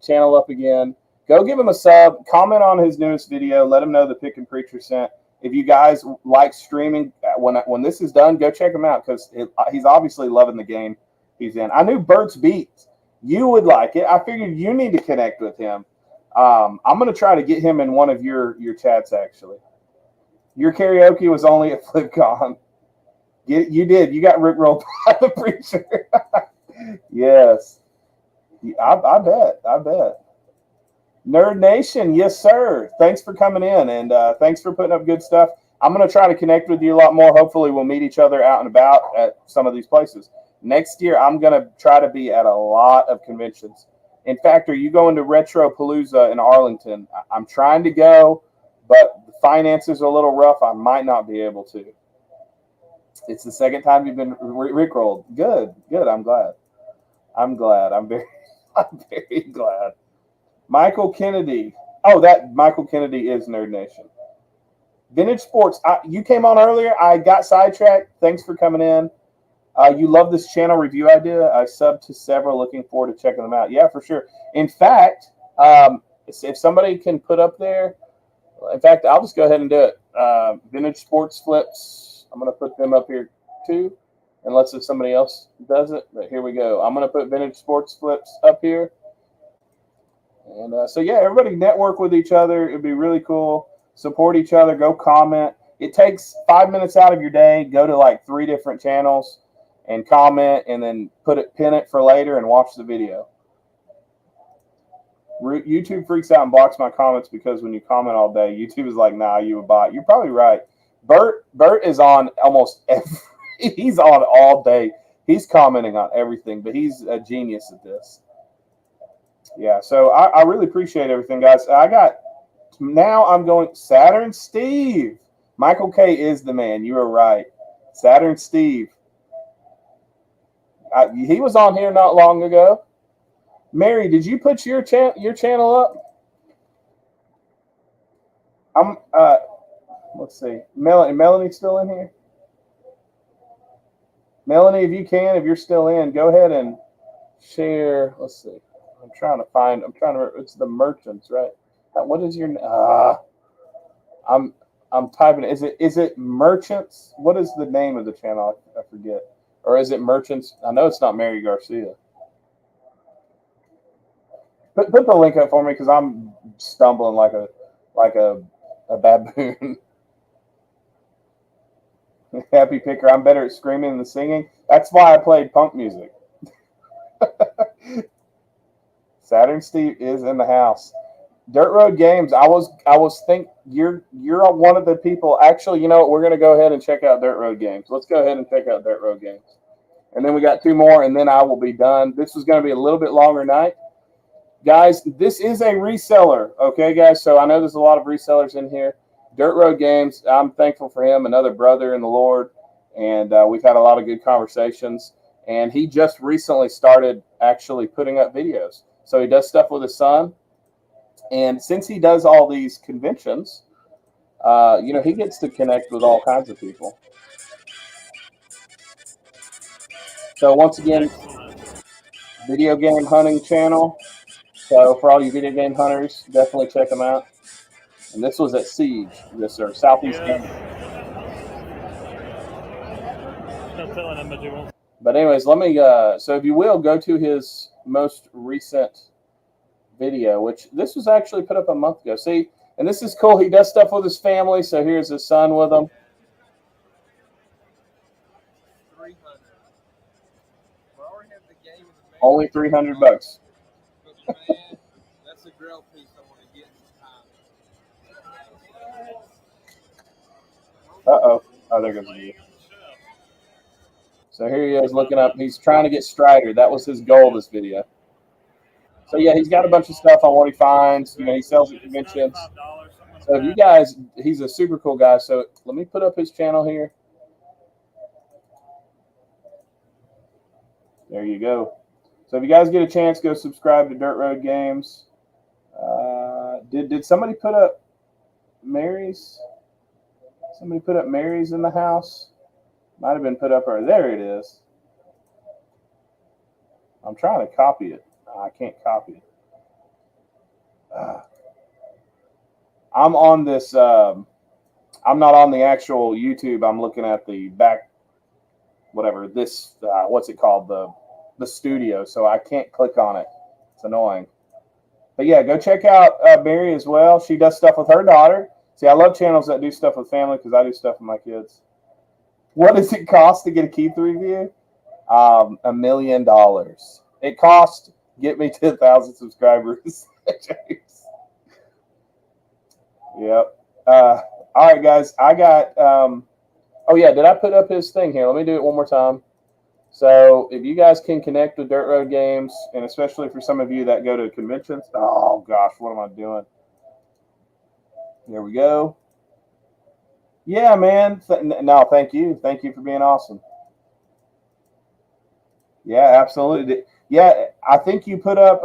channel up again. Go give him a sub. Comment on his newest video. Let him know the Pickin Preacher sent. If you guys like streaming, when this is done, go check him out because he's obviously loving the game he's in. I knew Berts Beats. You would like it. I figured you need to connect with him. I'm going to try to get him in one of your chats, actually. Your karaoke was only at FlipCon. You did. You got rickrolled by the preacher. Yes. I bet. Nerd Nation, yes, sir. Thanks for coming in, and thanks for putting up good stuff. I'm going to try to connect with you a lot more. Hopefully, we'll meet each other out and about at some of these places. Next year, I'm going to try to be at a lot of conventions. In fact, are you going to Retro Palooza in Arlington? I'm trying to go, but the finances are a little rough. I might not be able to. It's the second time you've been rickrolled. Good. I'm glad. I'm very glad. Michael Kennedy. Oh, that Michael Kennedy is Nerd Nation. Vintage Sports. You came on earlier. I got sidetracked. Thanks for coming in. You love this channel review idea. I subbed to several. Looking forward to checking them out. Yeah, for sure. In fact, if somebody can put up there, in fact, I'll just go ahead and do it. Vintage Sports Flips. I'm going to put them up here too, unless if somebody else does it. But here we go. I'm going to put Vintage Sports Flips up here. And so, yeah, everybody network with each other. It'd be really cool. Support each other. Go comment. It takes 5 minutes out of your day. Go to like 3 different channels and comment, and then pin it for later and watch the video. YouTube freaks out and blocks my comments because when you comment all day, YouTube is like, nah, you a bot. You're probably right. Bert is on almost he's on all day. He's commenting on everything, but he's a genius at this. Yeah, so I really appreciate everything, guys. Now I'm going Saturn Steve. Michael K is the man. You are right. Saturn Steve. He was on here not long ago. Mary, did you put your channel up? Let's see. Melanie's still in here? Melanie, if you're still in, go ahead and share. Let's see. It's the merchants, right? What is your I'm typing it. Is it merchants? What is the name of the channel? I forget. Or is it merchants? I know it's not Mary Garcia. Put the link up for me because I'm stumbling like a baboon. Happy Picker. I'm better at screaming than singing. That's why I played punk music. Saturn Steve is in the house. Dirt Road Games. I was think you're one of the people. Actually, you know what? We're gonna go ahead and check out Dirt Road Games. Let's go ahead and check out Dirt Road Games. And then we got 2 more, and then I will be done. This is going to be a little bit longer night. Guys, this is a reseller. Okay, guys? So I know there's a lot of resellers in here. Dirt Road Games, I'm thankful for him, another brother in the Lord. And we've had a lot of good conversations. And he just recently started actually putting up videos. So he does stuff with his son. And since he does all these conventions, he gets to connect with all kinds of people. So once again, video game hunting channel. So for all you video game hunters, definitely check them out. And this was at Siege, yes sir, Southeast Gaming. But anyways, let me. So if you will, go to his most recent video, which this was actually put up a month ago. See, and this is cool. He does stuff with his family. So here's his son with him. Only $300. That's a grill piece I want to get Uh-oh. Oh, there goes the view. So here he is looking up. He's trying to get Strider. That was his goal this video. So yeah, he's got a bunch of stuff on what he finds. You know, he sells at conventions. So if you guys, he's a super cool guy. So let me put up his channel here. There you go. So if you guys get a chance, go subscribe to Dirt Road Games. Did somebody put up Mary's? Somebody put up Mary's in the house? Might have been put up, or there it is. I'm trying to copy it. I can't copy it. I'm on this. I'm not on the actual YouTube. I'm looking at the back, whatever this. What's it called? The studio. So I can't click on it. It's annoying. But yeah, go check out Mary as well. She does stuff with her daughter. See, I love channels that do stuff with family because I do stuff with my kids. What does it cost to get a Keith review? $1 million. It cost get me 10,000 subscribers. Yep. All right, guys. I got. Oh yeah, did I put up his thing here? Let me do it one more time. So if you guys can connect with Dirt Road Games, and especially for some of you that go to conventions. Oh gosh, what am I doing? There we go. Yeah, man. No, thank you. Thank you for being awesome. Yeah, absolutely. Yeah, I think you put up.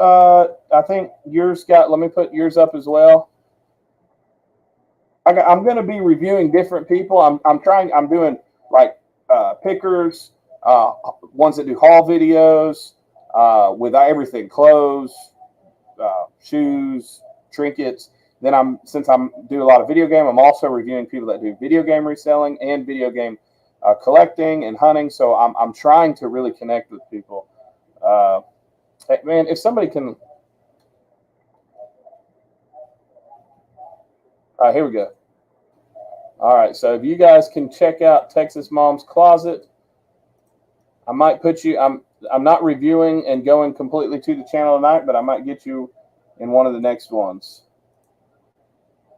I think yours got. Let me put yours up as well. I'm going to be reviewing different people. I'm doing like pickers, ones that do haul videos with everything, clothes, shoes, trinkets. Then since I'm do a lot of video game, I'm also reviewing people that do video game reselling and video game collecting and hunting. So I'm trying to really connect with people. Hey, man, if somebody can. All right, here we go. All right, so if you guys can check out Texas Mom's Closet, I might put you. I'm not reviewing and going completely to the channel tonight, but I might get you in one of the next ones.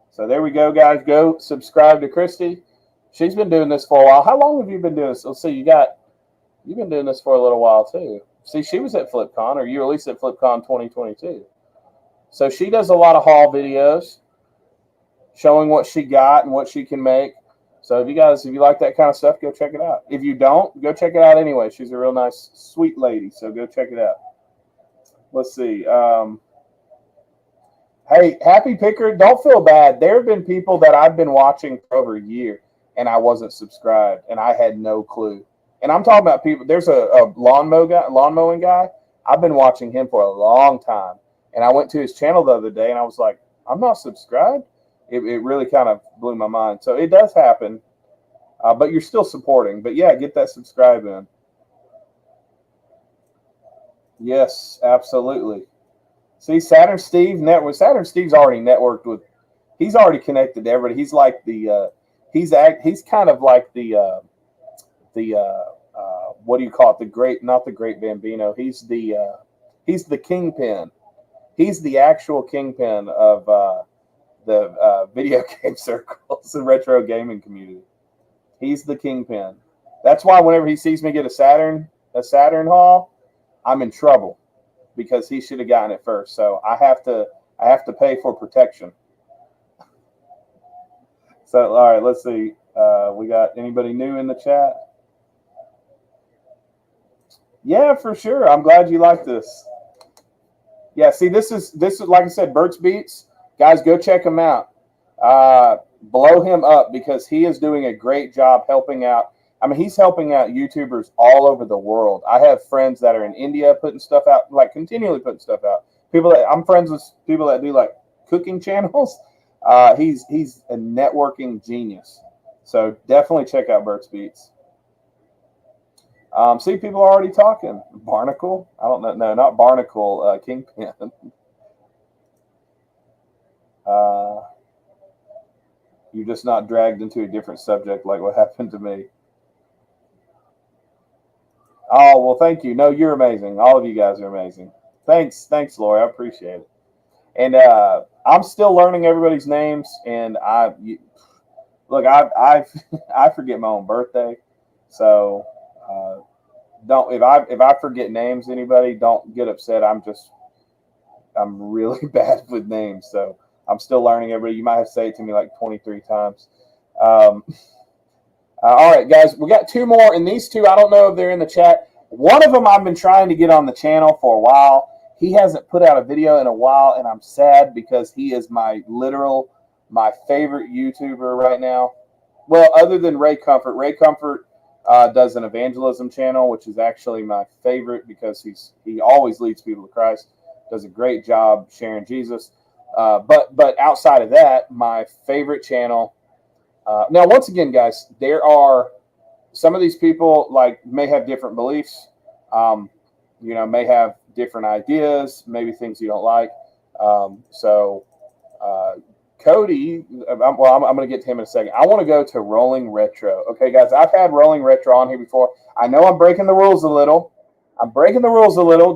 So there we go, guys. Go subscribe to Christy. She's been doing this for a while. How long have you been doing this? Let's see. You've been doing this for a little while too. See, she was at FlipCon, or you were at least at FlipCon 2022. So she does a lot of haul videos, showing what she got and what she can make. So if you like that kind of stuff, go check it out. If you don't, go check it out anyway. She's a real nice, sweet lady. So go check it out. Let's see. Hey, Happy Picker, don't feel bad. There have been people that I've been watching for over a year, and I wasn't subscribed, and I had no clue. And I'm talking about people. There's a lawn mowing guy. I've been watching him for a long time, and I went to his channel the other day, and I was like, I'm not subscribed. It really kind of blew my mind. So it does happen, but you're still supporting. But yeah, get that subscribe in. Yes, absolutely. See, Saturn Steve network. Saturn Steve's already networked with. He's already connected to everybody. He's like the. He's kind of like the. What do you call it? The great, not the great Bambino. He's the kingpin. He's the actual kingpin of the video game circles and retro gaming community. He's the kingpin. That's why whenever he sees me get a Saturn haul, I'm in trouble because he should have gotten it first. So I have to pay for protection. So all right, let's see. We got anybody new in the chat? Yeah, for sure. I'm glad you like this. Yeah, see, this is like I said, Berts Beats. Guys, go check him out. Blow him up because he is doing a great job helping out. I mean, he's helping out YouTubers all over the world. I have friends that are in India putting stuff out, like continually putting stuff out. I'm friends with people that do like cooking channels. He's a networking genius. So definitely check out Berts Beats. See, people are already talking. Barnacle? I don't know. No, not Barnacle. Kingpin. You're just not dragged into a different subject like what happened to me. Oh, well, thank you. No, you're amazing. All of you guys are amazing. Thanks, Lori. I appreciate it. And I'm still learning everybody's names. And I forget my own birthday. So don't if I forget names, anybody, don't get upset. I'm just I'm really bad with names, so I'm still learning. Everybody, you might have to say it to me like 23 times. All right, guys, we got 2 more, and these 2, I don't know if they're in the chat. One of them I've been trying to get on the channel for a while. He hasn't put out a video in a while, and I'm sad because he is my favorite YouTuber right now. Well, other than Ray Comfort. Ray Comfort does an evangelism channel, which is actually my favorite because he always leads people to Christ. Does a great job sharing Jesus. But outside of that, my favorite channel. Now, once again, guys, there are some of these people may have different beliefs. May have different ideas, maybe things you don't like. Cody, I'm going to get to him in a second. I want to go to Rolling Retro. Okay, guys, I've had Rolling Retro on here before. I know I'm breaking the rules a little.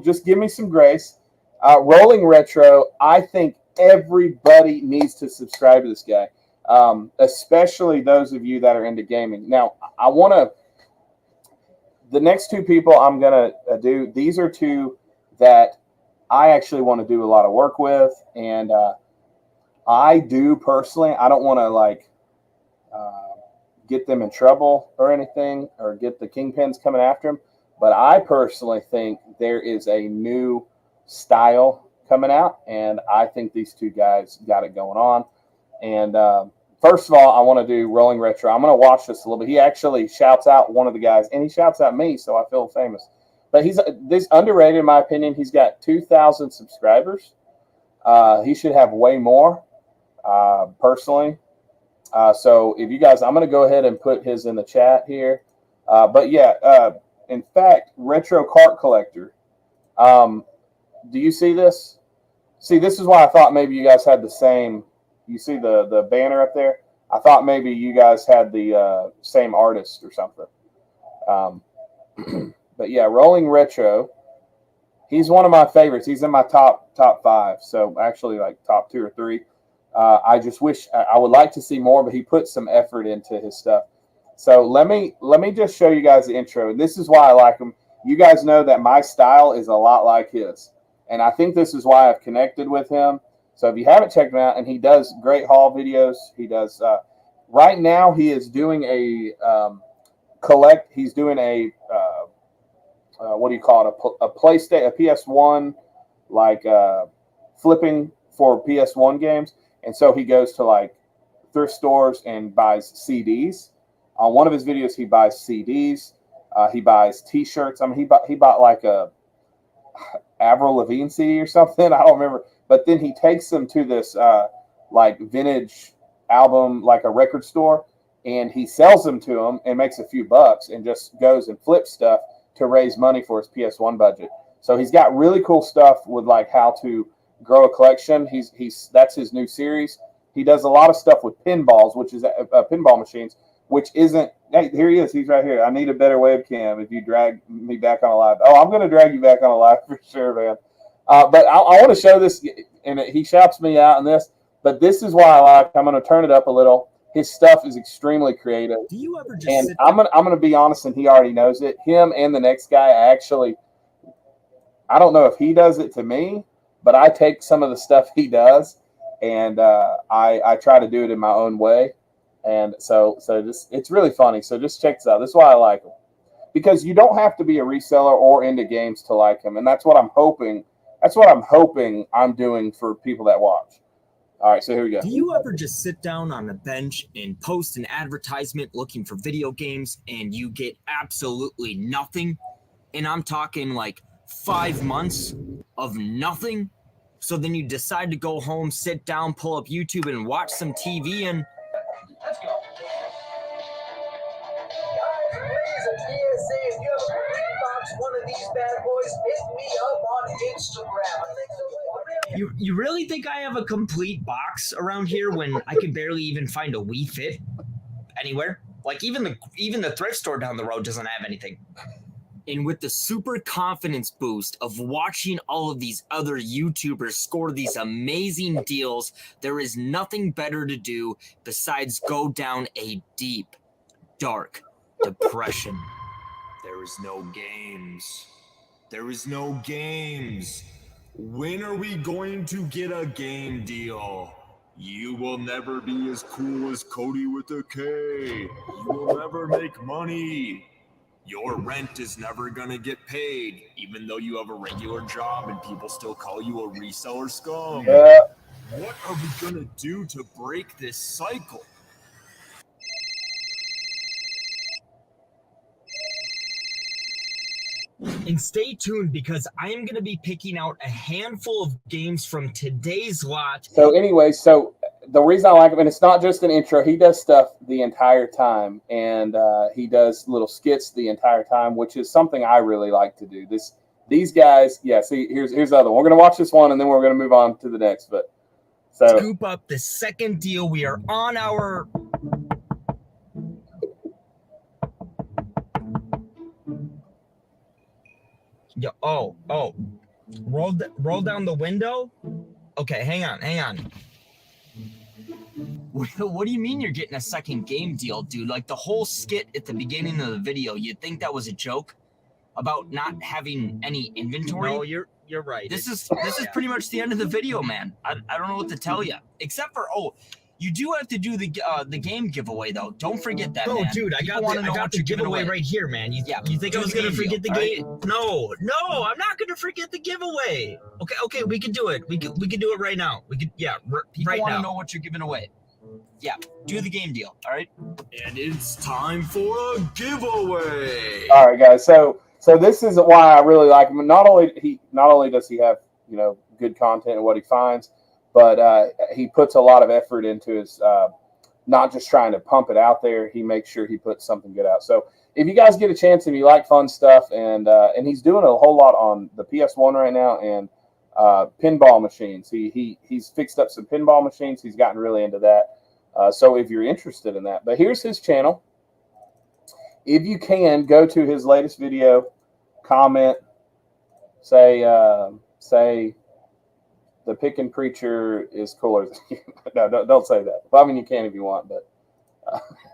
Just give me some grace. Rolling Retro, I think everybody needs to subscribe to this guy, especially those of you that are into gaming. Now, the next 2 people I'm going to do, these are 2 that I actually want to do a lot of work with, and I do personally. I don't want to get them in trouble or anything, or get the kingpins coming after them. But I personally think there is a new style coming out, and I think these 2 guys got it going on. And first of all, I want to do Rolling Retro. I'm going to watch this a little bit. He actually shouts out one of the guys, and he shouts out me, so I feel famous. But he's this underrated, in my opinion. He's got 2,000 subscribers. He should have way more. Personally. So if you guys, I'm going to go ahead and put his in the chat here. But yeah, in fact, Retro Cart Collector. Do you see this? See, this is why I thought maybe you guys had the same. You see the banner up there? I thought maybe you guys had the same artist or something. But yeah, Rolling Retro. He's one of my favorites. He's in my top 5. So actually top 2 or 3. I just wish I would like to see more, but he put some effort into his stuff. So let me just show you guys the intro. And this is why I like him. You guys know that my style is a lot like his. And I think this is why I've connected with him. So if you haven't checked him out, and he does great haul videos. He does right now he is doing a he's doing a what do you call it? A PlayStation, a PS1, flipping for PS1 games. And so he goes to thrift stores and buys CDs. On one of his videos, he buys CDs. He buys T-shirts. I mean, he bought a Avril Lavigne CD or something. I don't remember. But then he takes them to this vintage album, a record store, and he sells them to them and makes a few bucks and just goes and flips stuff to raise money for his PS1 budget. So he's got really cool stuff with how to grow a collection. That's his new series. He does a lot of stuff with pinballs, which is pinball machines, which isn't. Hey, here he is. He's right here. I need a better webcam if you drag me back on a live. Oh, I'm going to drag you back on a live for sure, man. But I want to show this, and he shouts me out in this. But this is why I like. I'm going to turn it up a little. His stuff is extremely creative. Do you ever just? And I'm going to be honest, and he already knows it. Him and the next guy, I don't know if he does it to me, but I take some of the stuff he does, and I try to do it in my own way. And so it's really funny. So just check this out. This is why I like him, because you don't have to be a reseller or into games to like him, and that's what I'm hoping. That's what I'm hoping I'm doing for people that watch. All right, so here we go. Do you ever just sit down on a bench and post an advertisement looking for video games and you get absolutely nothing? And I'm talking 5 months of nothing. So then you decide to go home, sit down, pull up YouTube and watch some TV and... Let's go. If you have a green box, one of these bad boys, hit me up on Instagram. You really think I have a complete box around here when I can barely even find a Wii Fit anywhere? Even the thrift store down the road doesn't have anything. And with the super confidence boost of watching all of these other YouTubers score these amazing deals, there is nothing better to do besides go down a deep, dark depression. There is no games. There is no games. When are we going to get a game deal? You will never be as cool as Cody with a K. You will never make money. Your rent is never gonna get paid, even though you have a regular job and people still call you a reseller scum. Yeah. What are we gonna do to break this cycle? And stay tuned because I am going to be picking out a handful of games from today's lot. So anyway, so the reason I like him, and it's not just an intro, he does stuff the entire time, and he does little skits the entire time, which is something I really like to do. These guys, yeah, see, here's the other one. We're going to watch this one, and then we're going to move on to the next. But so scoop up the second deal. We are on our... Yeah, oh, roll down the window. Okay, hang on. What do you mean you're getting a second game deal, dude? Like the whole skit at the beginning of the video, you'd think that was a joke about not having any inventory. No, you're right. This is pretty much the end of the video, man. I don't know what to tell you, except for you do have to do the game giveaway though. Don't forget that, man. Dude, I got the giveaway right here, man. You think I was gonna forget the game? Right? No, I'm not gonna forget the giveaway. Okay, we can do it. We can do it right now. We could, right now. People want to know what you're giving away. Yeah, do the game deal. All right. And it's time for a giveaway. All right, guys. So this is why I really like him. Not only does he have good content and what he finds, but he puts a lot of effort into his not just trying to pump it out there. He makes sure he puts something good out. So if you guys get a chance and you like fun stuff, and he's doing a whole lot on the PS1 right now and pinball machines. He's fixed up some pinball machines. He's gotten really into that. So if you're interested in that, but here's his channel. If you can, go to his latest video, comment, say the Pickin Preacher is cooler than you. No, don't say that. Well, I mean, you can if you want, but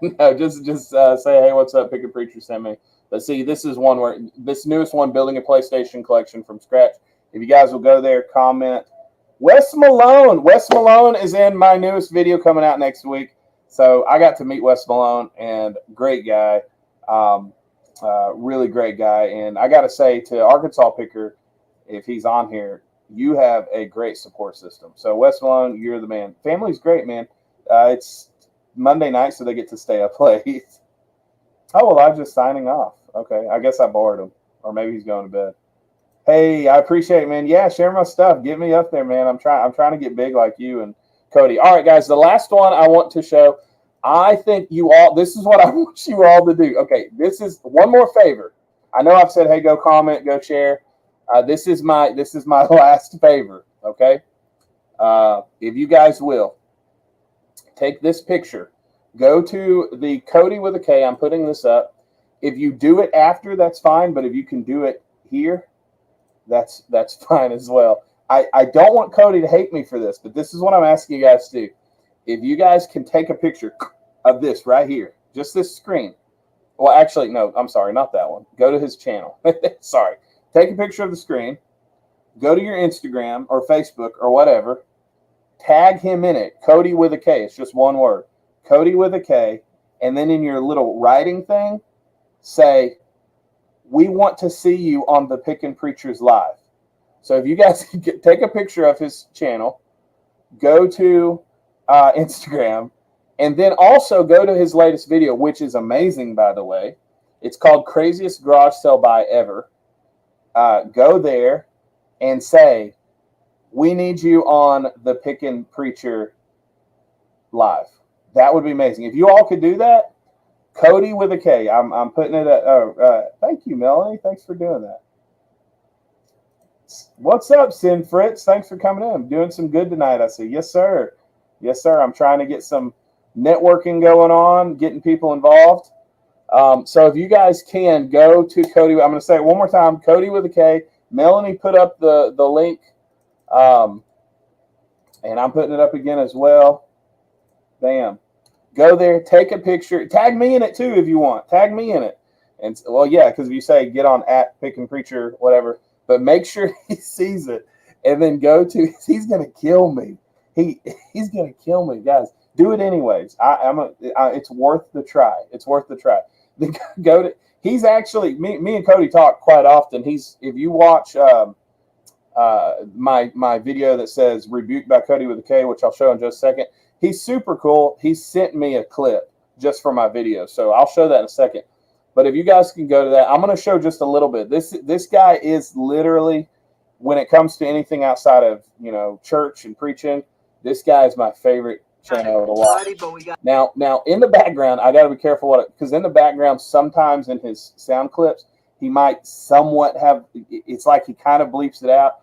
no, just say, hey, what's up, Pickin Preacher, send me. But see, this is one where this newest one, building a PlayStation collection from scratch. If you guys will go there, comment. Wes Malone is in my newest video coming out next week. So I got to meet Wes Malone, and great guy, really great guy. And I got to say to Arkansas Picker, if he's on here, you have a great support system. So Wes Malone, you're the man. Family's great, man. It's Monday night, so they get to stay up late. Oh, well, I'm just signing off. Okay, I guess I bored him, or maybe he's going to bed. Hey, I appreciate it, man. Yeah, share my stuff. Get me up there, man. I'm trying to get big like you and Cody. All right, guys, the last one I want to show. I think this is what I want you all to do. Okay, this is one more favor. I know I've said, hey, go comment, go share. This is my last favor, okay? If you guys will, take this picture. Go to the Cody with a K. I'm putting this up. If you do it after, that's fine. But if you can do it here, that's fine as well. I don't want Cody to hate me for this, but this is what I'm asking you guys to do. If you guys can take a picture of this right here, just this screen. Well, actually, no, I'm sorry, not that one. Go to his channel. Sorry. Take a picture of the screen. Go to your Instagram or Facebook or whatever. Tag him in it. Cody with a K. It's just one word. Cody with a K. And then in your little writing thing, say, we want to see you on the Pickin Preachers Live. So if you guys take a picture of his channel, go to Instagram, and then also go to his latest video, which is amazing, by the way. It's called Craziest Garage Sale Buy Ever. Go there and say, we need you on the Pickin Preacher Live. That would be amazing. If you all could do that, Cody with a K. I'm putting it at, thank you, Melanie. Thanks for doing that. What's up, Sin Fritz? Thanks for coming in. I'm doing some good tonight, I see. Yes, sir. Yes, sir. I'm trying to get some networking going on, getting people involved. So if you guys can go to Cody, I'm going to say it one more time, Cody with a K. Melanie put up the link, and I'm putting it up again as well. Bam. Go there, take a picture. Tag me in it too if you want. Tag me in it. And well, yeah, because if you say get on at Pickin Preacher, whatever, but make sure he sees it. and then go to. He's gonna kill me. He's gonna kill me, guys. Do it anyways. It's worth the try. It's worth the try. Then go to. He's actually me and Cody talk quite often. If you watch my video that says "Rebuked by Cody with a K," which I'll show in just a second. He's super cool. He sent me a clip just for my video, so I'll show that in a second. But if you guys can go to that, I'm going to show just a little bit. This guy is literally, when it comes to anything outside of church and preaching, this guy is my favorite channel to watch. Now in the background, I got to be careful because in the background, sometimes in his sound clips, he might somewhat have. It's like he kind of bleeps it out.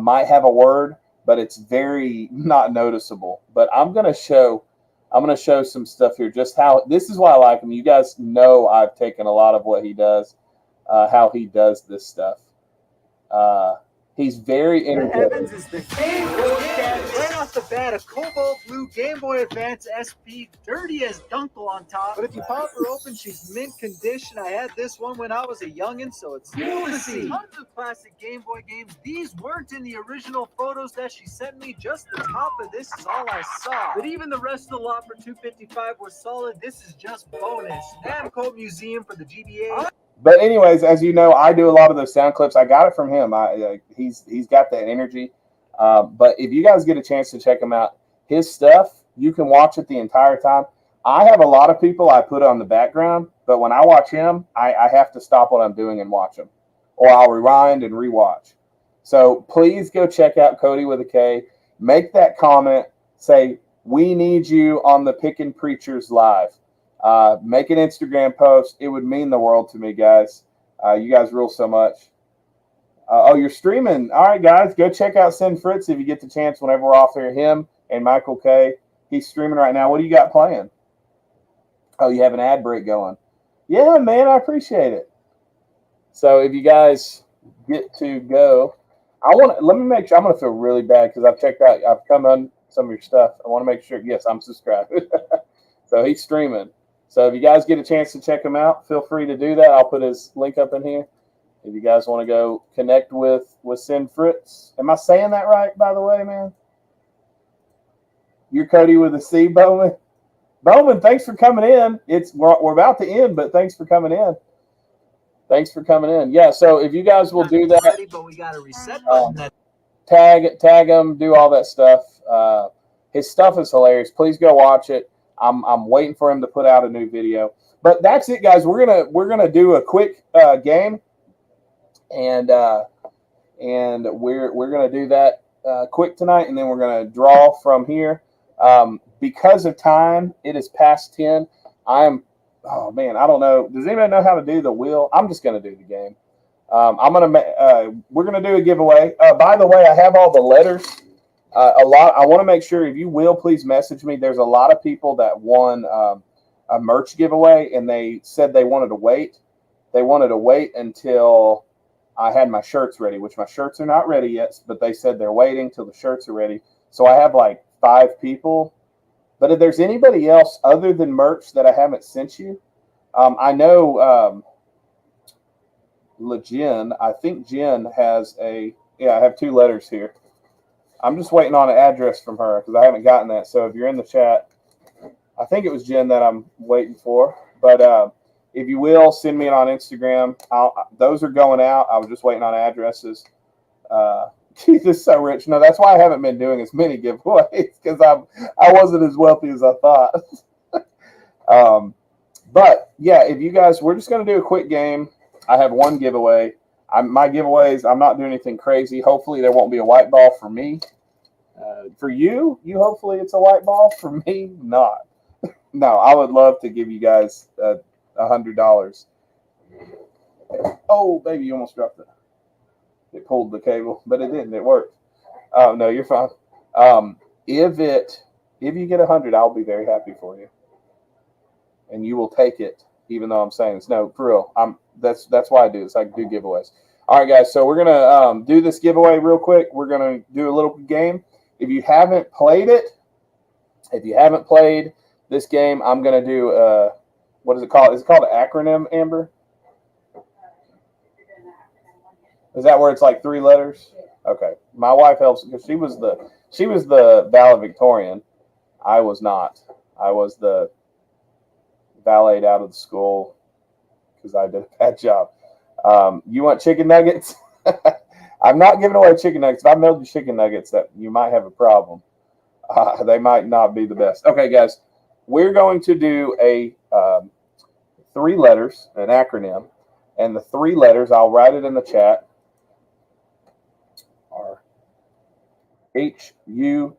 Might have a word, but it's very not noticeable. But I'm gonna show some stuff here. Just how this is why I like him. You guys know I've taken a lot of what he does, how he does this stuff. He's very energetic. Evans is the Game Boy Catch. Right off the bat, a cobalt blue Game Boy Advance SP, dirty as Dunkel on top. But if you pop her open, she's mint condition. I had this one when I was a youngin', so it's cool to see. Tons of classic Game Boy games. These weren't in the original photos that she sent me. Just the top of this is all I saw. But even the rest of the lot for $255 was solid. This is just bonus. Namco Museum for the GBA. But anyways, as you know, I do a lot of those sound clips. I got it from him. He's got that energy. But if you guys get a chance to check him out, his stuff, you can watch it the entire time. I have a lot of people I put on the background, but when I watch him, I have to stop what I'm doing and watch him. Or I'll rewind and rewatch. So please go check out Cody with a K. Make that comment. Say, we need you on the Pickin Preachers Live. Make an Instagram post. It would mean the world to me, guys. You guys rule so much. Oh, you're streaming. All right, guys, go check out Send Fritz if you get the chance whenever we're off there. Him and Michael K. He's streaming right now. What do you got playing? Oh, you have an ad break going. Yeah, man, I appreciate it. So if you guys get to go, let me make sure. I'm going to feel really bad because I've come on some of your stuff. I want to make sure. Yes, I'm subscribed. So he's streaming. So if you guys get a chance to check him out, feel free to do that. I'll put his link up in here. If you guys want to go connect with Sin Fritz. Am I saying that right, by the way, man? You're Cody with a C, Bowman. Bowman, thanks for coming in. We're about to end, but thanks for coming in. Thanks for coming in. Yeah, so if you guys will do that, but we got a reset tag him, do all that stuff. His stuff is hilarious. Please go watch it. I'm waiting for him to put out a new video. But that's it, guys. We're gonna do a quick game, and we're gonna do that quick tonight, and then we're gonna draw from here. Because of time, it is past 10. Oh man, I don't know. Does anybody know how to do the wheel? I'm just gonna do the game. We're gonna do a giveaway. By the way, I have all the letters. I want to make sure, if you will, please message me. There's a lot of people that won a merch giveaway, and they said they wanted to wait. They wanted to wait until I had my shirts ready, which my shirts are not ready yet, but they said they're waiting till the shirts are ready. So I have like 5 people. But if there's anybody else other than merch that I haven't sent you, I know Jen, I think Jen has I have 2 letters here. I'm just waiting on an address from her because I haven't gotten that. So if you're in the chat, I think it was Jen that I'm waiting for. But if you will, send me it on Instagram. Those are going out. I was just waiting on addresses. Keith is so rich. No, that's why I haven't been doing as many giveaways, because I wasn't as wealthy as I thought. But yeah, if you guys, we're just going to do a quick game. I have 1 giveaway. My giveaways, I'm not doing anything crazy. Hopefully there won't be a white ball for me. For you hopefully it's a white ball. For me, not. No, I would love to give you guys $100. Oh, baby, you almost dropped it. It pulled the cable, but it didn't. It worked. Oh, no, you're fine. If you get 100, I'll be very happy for you. And you will take it, even though I'm saying this. No, for real. That's why I do this. I do giveaways. All right, guys. So we're gonna do this giveaway real quick. We're gonna do a little game. If you haven't played this game, I'm gonna do what is it called? Is it called an acronym, Amber? Is that where it's like 3 letters? Okay. My wife helps because she was the valedictorian. I was not. I was the valeted out of the school because I did a bad job. You want chicken nuggets? I'm not giving away chicken nuggets. If I mailed you chicken nuggets, that you might have a problem. They might not be the best. Okay, guys, we're going to do a 3 letters, an acronym, and the 3 letters, I'll write it in the chat, are HUC.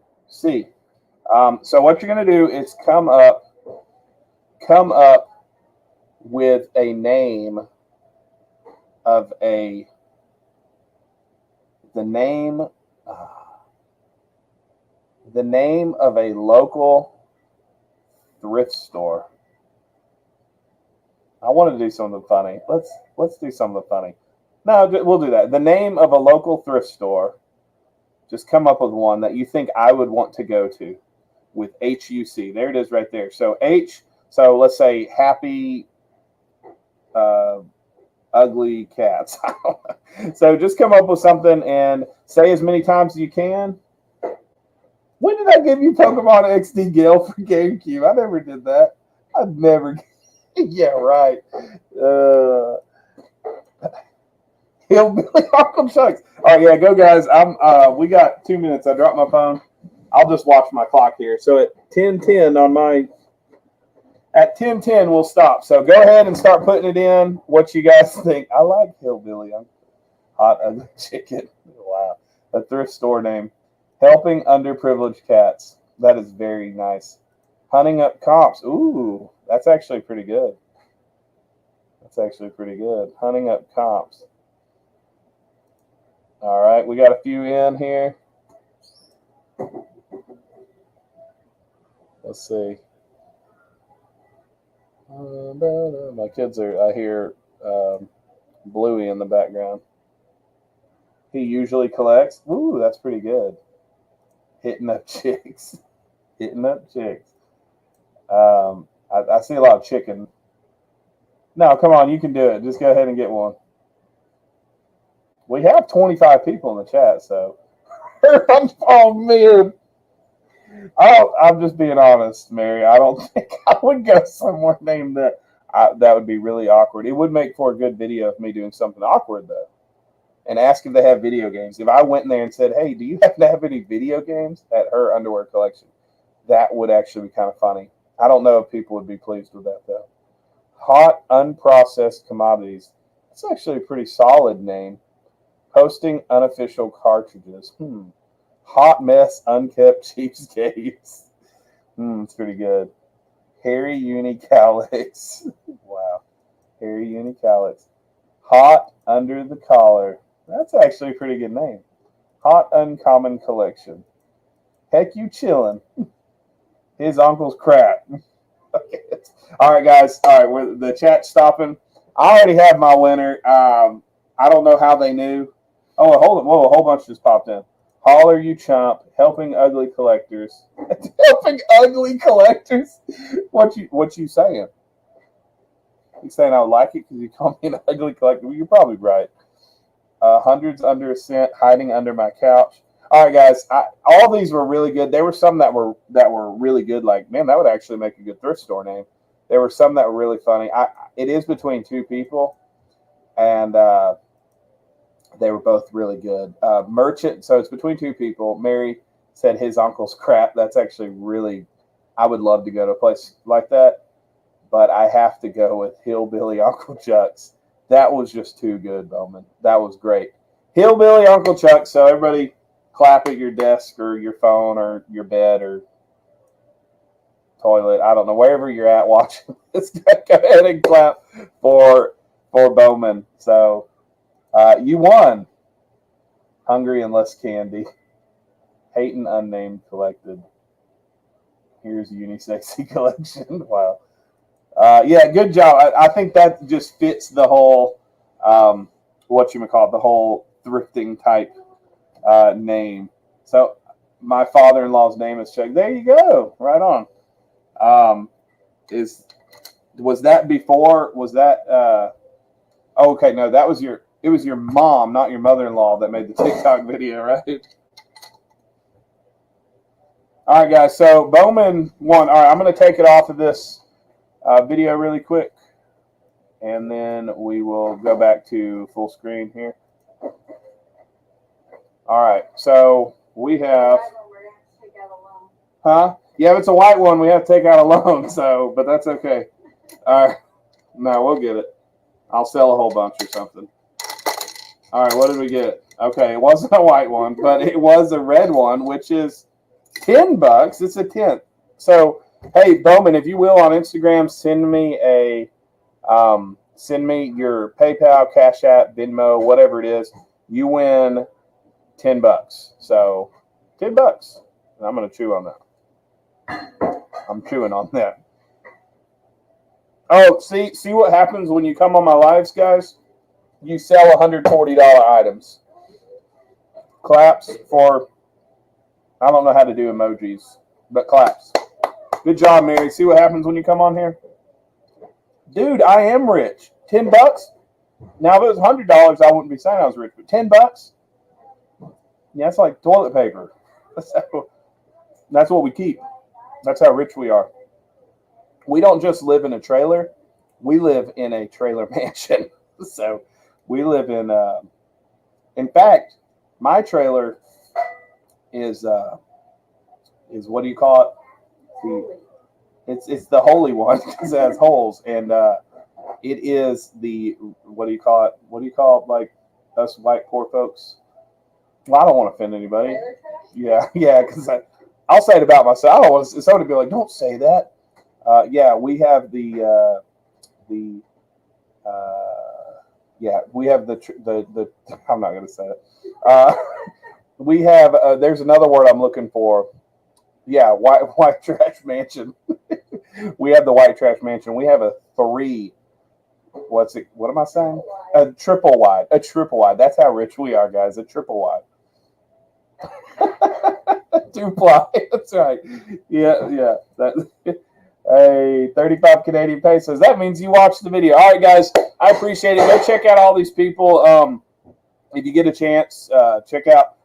So what you're going to do is come up with a name of the name of a local thrift store. I want to do something funny. Let's do something funny. No, we'll do that. The name of a local thrift store. Just come up with one that you think I would want to go to with HUC. There it is right there. So H, so let's say happy ugly cats. So just come up with something and say as many times as you can. When did I give you Pokemon XD Gale for GameCube? I never did that. I've never. Yeah, right. Hillbilly Uncle Chucks. All right, yeah, go guys. We got 2 minutes. I dropped my phone. I'll just watch my clock here. So at 10:10 at 10:10 we'll stop. So go ahead and start putting it in. What you guys think? I like Hillbilly Hot Ugly Chicken. Wow, a thrift store name. Helping underprivileged cats. That is very nice. Hunting up cops. Ooh, that's actually pretty good. Hunting up cops. All right, we got a few in here. Let's see. My kids are, I hear Bluey in the background. He usually collects. Ooh, that's pretty good. Hitting up chicks. I see a lot of chicken. No, come on, you can do it. Just go ahead and get one. We have 25 people in the chat, so. Oh, man. I'm just being honest, Mary. I don't think I would go somewhere named that. That would be really awkward. It would make for a good video of me doing something awkward, though. And ask if they have video games. If I went in there and said, hey, do you happen to have any video games at her underwear collection? That would actually be kind of funny. I don't know if people would be pleased with that, though. Hot Unprocessed Commodities. That's actually a pretty solid name. Posting unofficial cartridges. Hot Mess Unkept Cheapskates. It's pretty good. Hairy Unicalix. Wow. Hairy Unicalix. Hot Under the Collar. That's actually a pretty good name. Hot Uncommon Collection. Heck You Chillin'. His uncle's crap. All right, guys. All right, the chat's stopping. I already have my winner. I don't know how they knew. Oh, hold on. Whoa, a whole bunch just popped in. Holler You Chump. Helping Ugly Collectors. Helping Ugly Collectors? What you saying? You saying I would like it because you call me an ugly collector? Well, you're probably right. Hundreds Under a Cent. Hiding Under My Couch. All right, guys. All these were really good. There were some that were really good. Like, man, that would actually make a good thrift store name. There were some that were really funny. It is between 2 people, and they were both really good. Merchant. So it's between 2 people. Mary said his uncle's crap. That's actually really. I would love to go to a place like that, but I have to go with Hillbilly Uncle Chuck's. That was just too good, Bowman. That was great. Hillbilly Uncle Chuck. So everybody clap at your desk or your phone or your bed or toilet. I don't know, wherever you're at watching this. Go ahead and clap for Bowman. So you won. Hungry and Less Candy. Hating Unnamed Collected. Here's Unisexy Collection. Wow. Yeah, good job. I think that just fits the whole, the whole thrifting type name. So my father-in-law's name is Chuck. There you go. Right on. Was that before? Was that? Okay, no, that was your. It was your mom, not your mother-in-law, that made the TikTok video, right? All right, guys. So Bowman won. All right, I'm going to take it off of this video really quick, and then we will go back to full screen here. All right. So we have. Huh? Yeah, if it's a white one, we have to take out a loan. So, but that's okay. All right. No, we'll get it. I'll sell a whole bunch or something. All right. What did we get? Okay, it wasn't a white one, but it was a red one, which is $10. It's a 10th. So, hey, Bowman, if you will, on Instagram, send me your PayPal, Cash App, Venmo, whatever it is. You win $10. So, $10. And I'm going to chew on that. I'm chewing on that. Oh, see what happens when you come on my lives, guys? You sell $140 items. Claps for, I don't know how to do emojis, but claps. Good job, Mary. See what happens when you come on here? Dude, I am rich. $10? Now, if it was $100, I wouldn't be saying I was rich, but $10? Yeah, it's like toilet paper. That's what we keep. That's how rich we are. We don't just live in a trailer. We live in a trailer mansion. So we live in fact, my trailer is what do you call it? It's the holy one because it has holes, and it is the, what do you call it? What do you call it, like us white poor folks? Well, I don't want to offend anybody. Yeah, because I'll say it about myself. I don't want somebody to be like, don't say that. Yeah, we have we have the I'm not going to say it. We have, there's another word I'm looking for. Yeah, white trash mansion. We have the white trash mansion. We have a what am I saying? A triple wide. That's how rich we are, guys. A triple wide. 2-ply. That's right. Yeah. Hey, 35 Canadian pesos. That means you watched the video. All right, guys. I appreciate it. Go check out all these people. If you get a chance, check out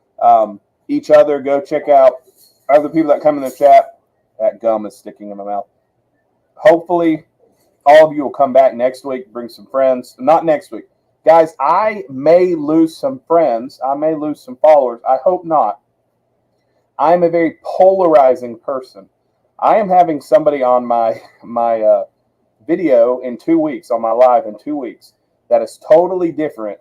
each other. Go check out other people that come in the chat. That gum is sticking in my mouth. Hopefully, all of you will come back next week, bring some friends. Not next week. Guys, I may lose some friends. I may lose some followers. I hope not. I am a very polarizing person. I am having somebody on my video in 2 weeks, on my live in 2 weeks, that is totally different.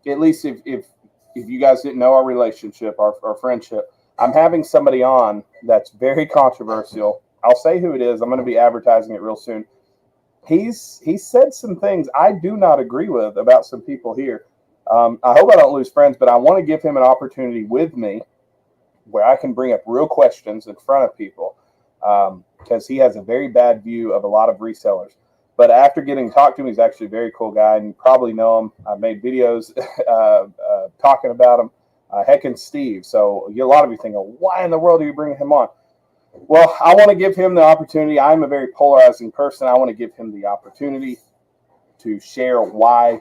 At least if you guys didn't know our relationship, our friendship, I'm having somebody on that's very controversial. I'll say who it is. I'm going to be advertising it real soon. He said some things I do not agree with about some people here. I hope I don't lose friends, but I want to give him an opportunity with me where I can bring up real questions in front of people, because he has a very bad view of a lot of resellers. But after getting talked to him, he's actually a very cool guy, and you probably know him. I've made videos talking about him. Heckin' Steve. So a lot of you thinking, why in the world are you bringing him on? Well, I want to give him the opportunity. I'm a very polarizing person. I want to give him the opportunity to share why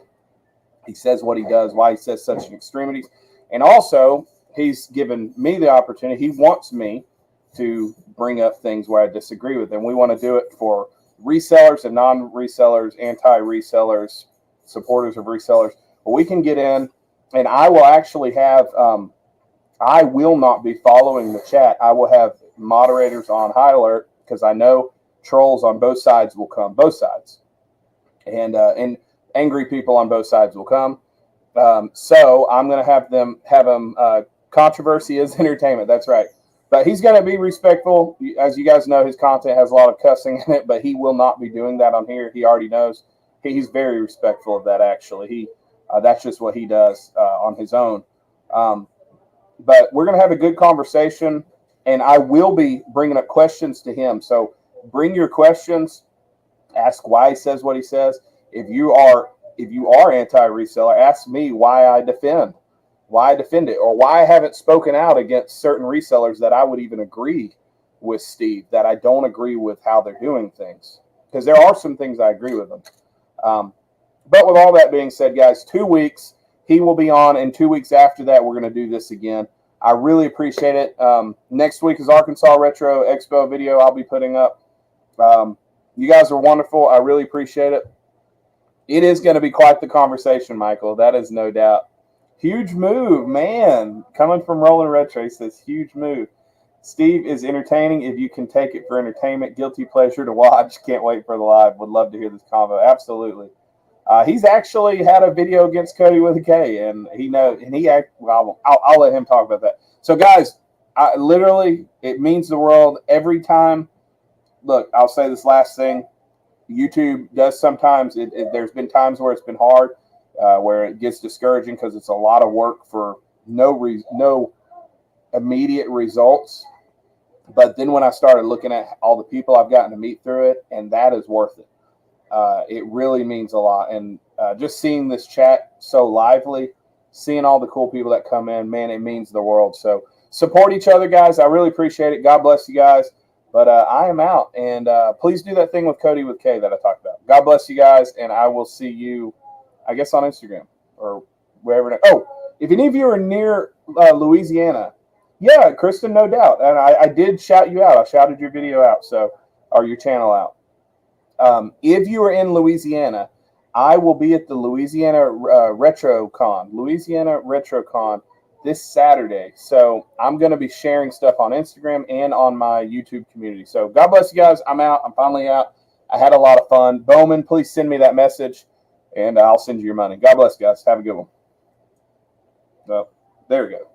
he says what he does, why he says such extremities. And also, he's given me the opportunity. He wants me to bring up things where I disagree with him. We want to do it for resellers and non-resellers, anti-resellers, supporters of resellers. But we can get in, and I will actually have, I will not be following the chat. I will have moderators on high alert, because I know trolls on both sides will come, both sides. And angry people on both sides will come. So I'm going to have them controversy is entertainment. That's right. But he's going to be respectful. As you guys know, his content has a lot of cussing in it, but he will not be doing that on here. He already knows. He's very respectful of that, actually. That's just what he does on his own. But we're going to have a good conversation, and I will be bringing up questions to him. So bring your questions. Ask why he says what he says. If you are anti-reseller, ask me why I defend it, or why I haven't spoken out against certain resellers that I would even agree with Steve, that I don't agree with how they're doing things. Because there are some things I agree with them. But with all that being said, guys, 2 weeks, he will be on, and 2 weeks after that, we're going to do this again. I really appreciate it. Next week is Arkansas Retro Expo video I'll be putting up. You guys are wonderful. I really appreciate it. It is going to be quite the conversation, Michael. That is no doubt. Huge move, man. Coming from Rolling Retro, he says, huge move. Steve is entertaining if you can take it for entertainment. Guilty pleasure to watch. Can't wait for the live. Would love to hear this combo. Absolutely. He's actually had a video against Cody with a K, and he knows. And well, I'll let him talk about that. So, guys, literally, it means the world every time. Look, I'll say this last thing. YouTube does sometimes. There's been times where it's been hard, where it gets discouraging because it's a lot of work for no immediate results. But then when I started looking at all the people I've gotten to meet through it, and that is worth it. It really means a lot. And just seeing this chat so lively, seeing all the cool people that come in, man, it means the world. So support each other, guys. I really appreciate it. God bless you guys. But I am out. And please do that thing with Cody with K that I talked about. God bless you guys. And I will see you, I guess, on Instagram or wherever. Oh, if any of you are near Louisiana, yeah, Kristen, no doubt. And I did shout you out. I shouted your video out, or your channel out. If you are in Louisiana, I will be at the Louisiana RetroCon this Saturday. So I'm going to be sharing stuff on Instagram and on my YouTube community. So God bless you guys. I'm out. I'm finally out. I had a lot of fun. Bowman, please send me that message, and I'll send you your money. God bless you guys. Have a good one. Well, there we go.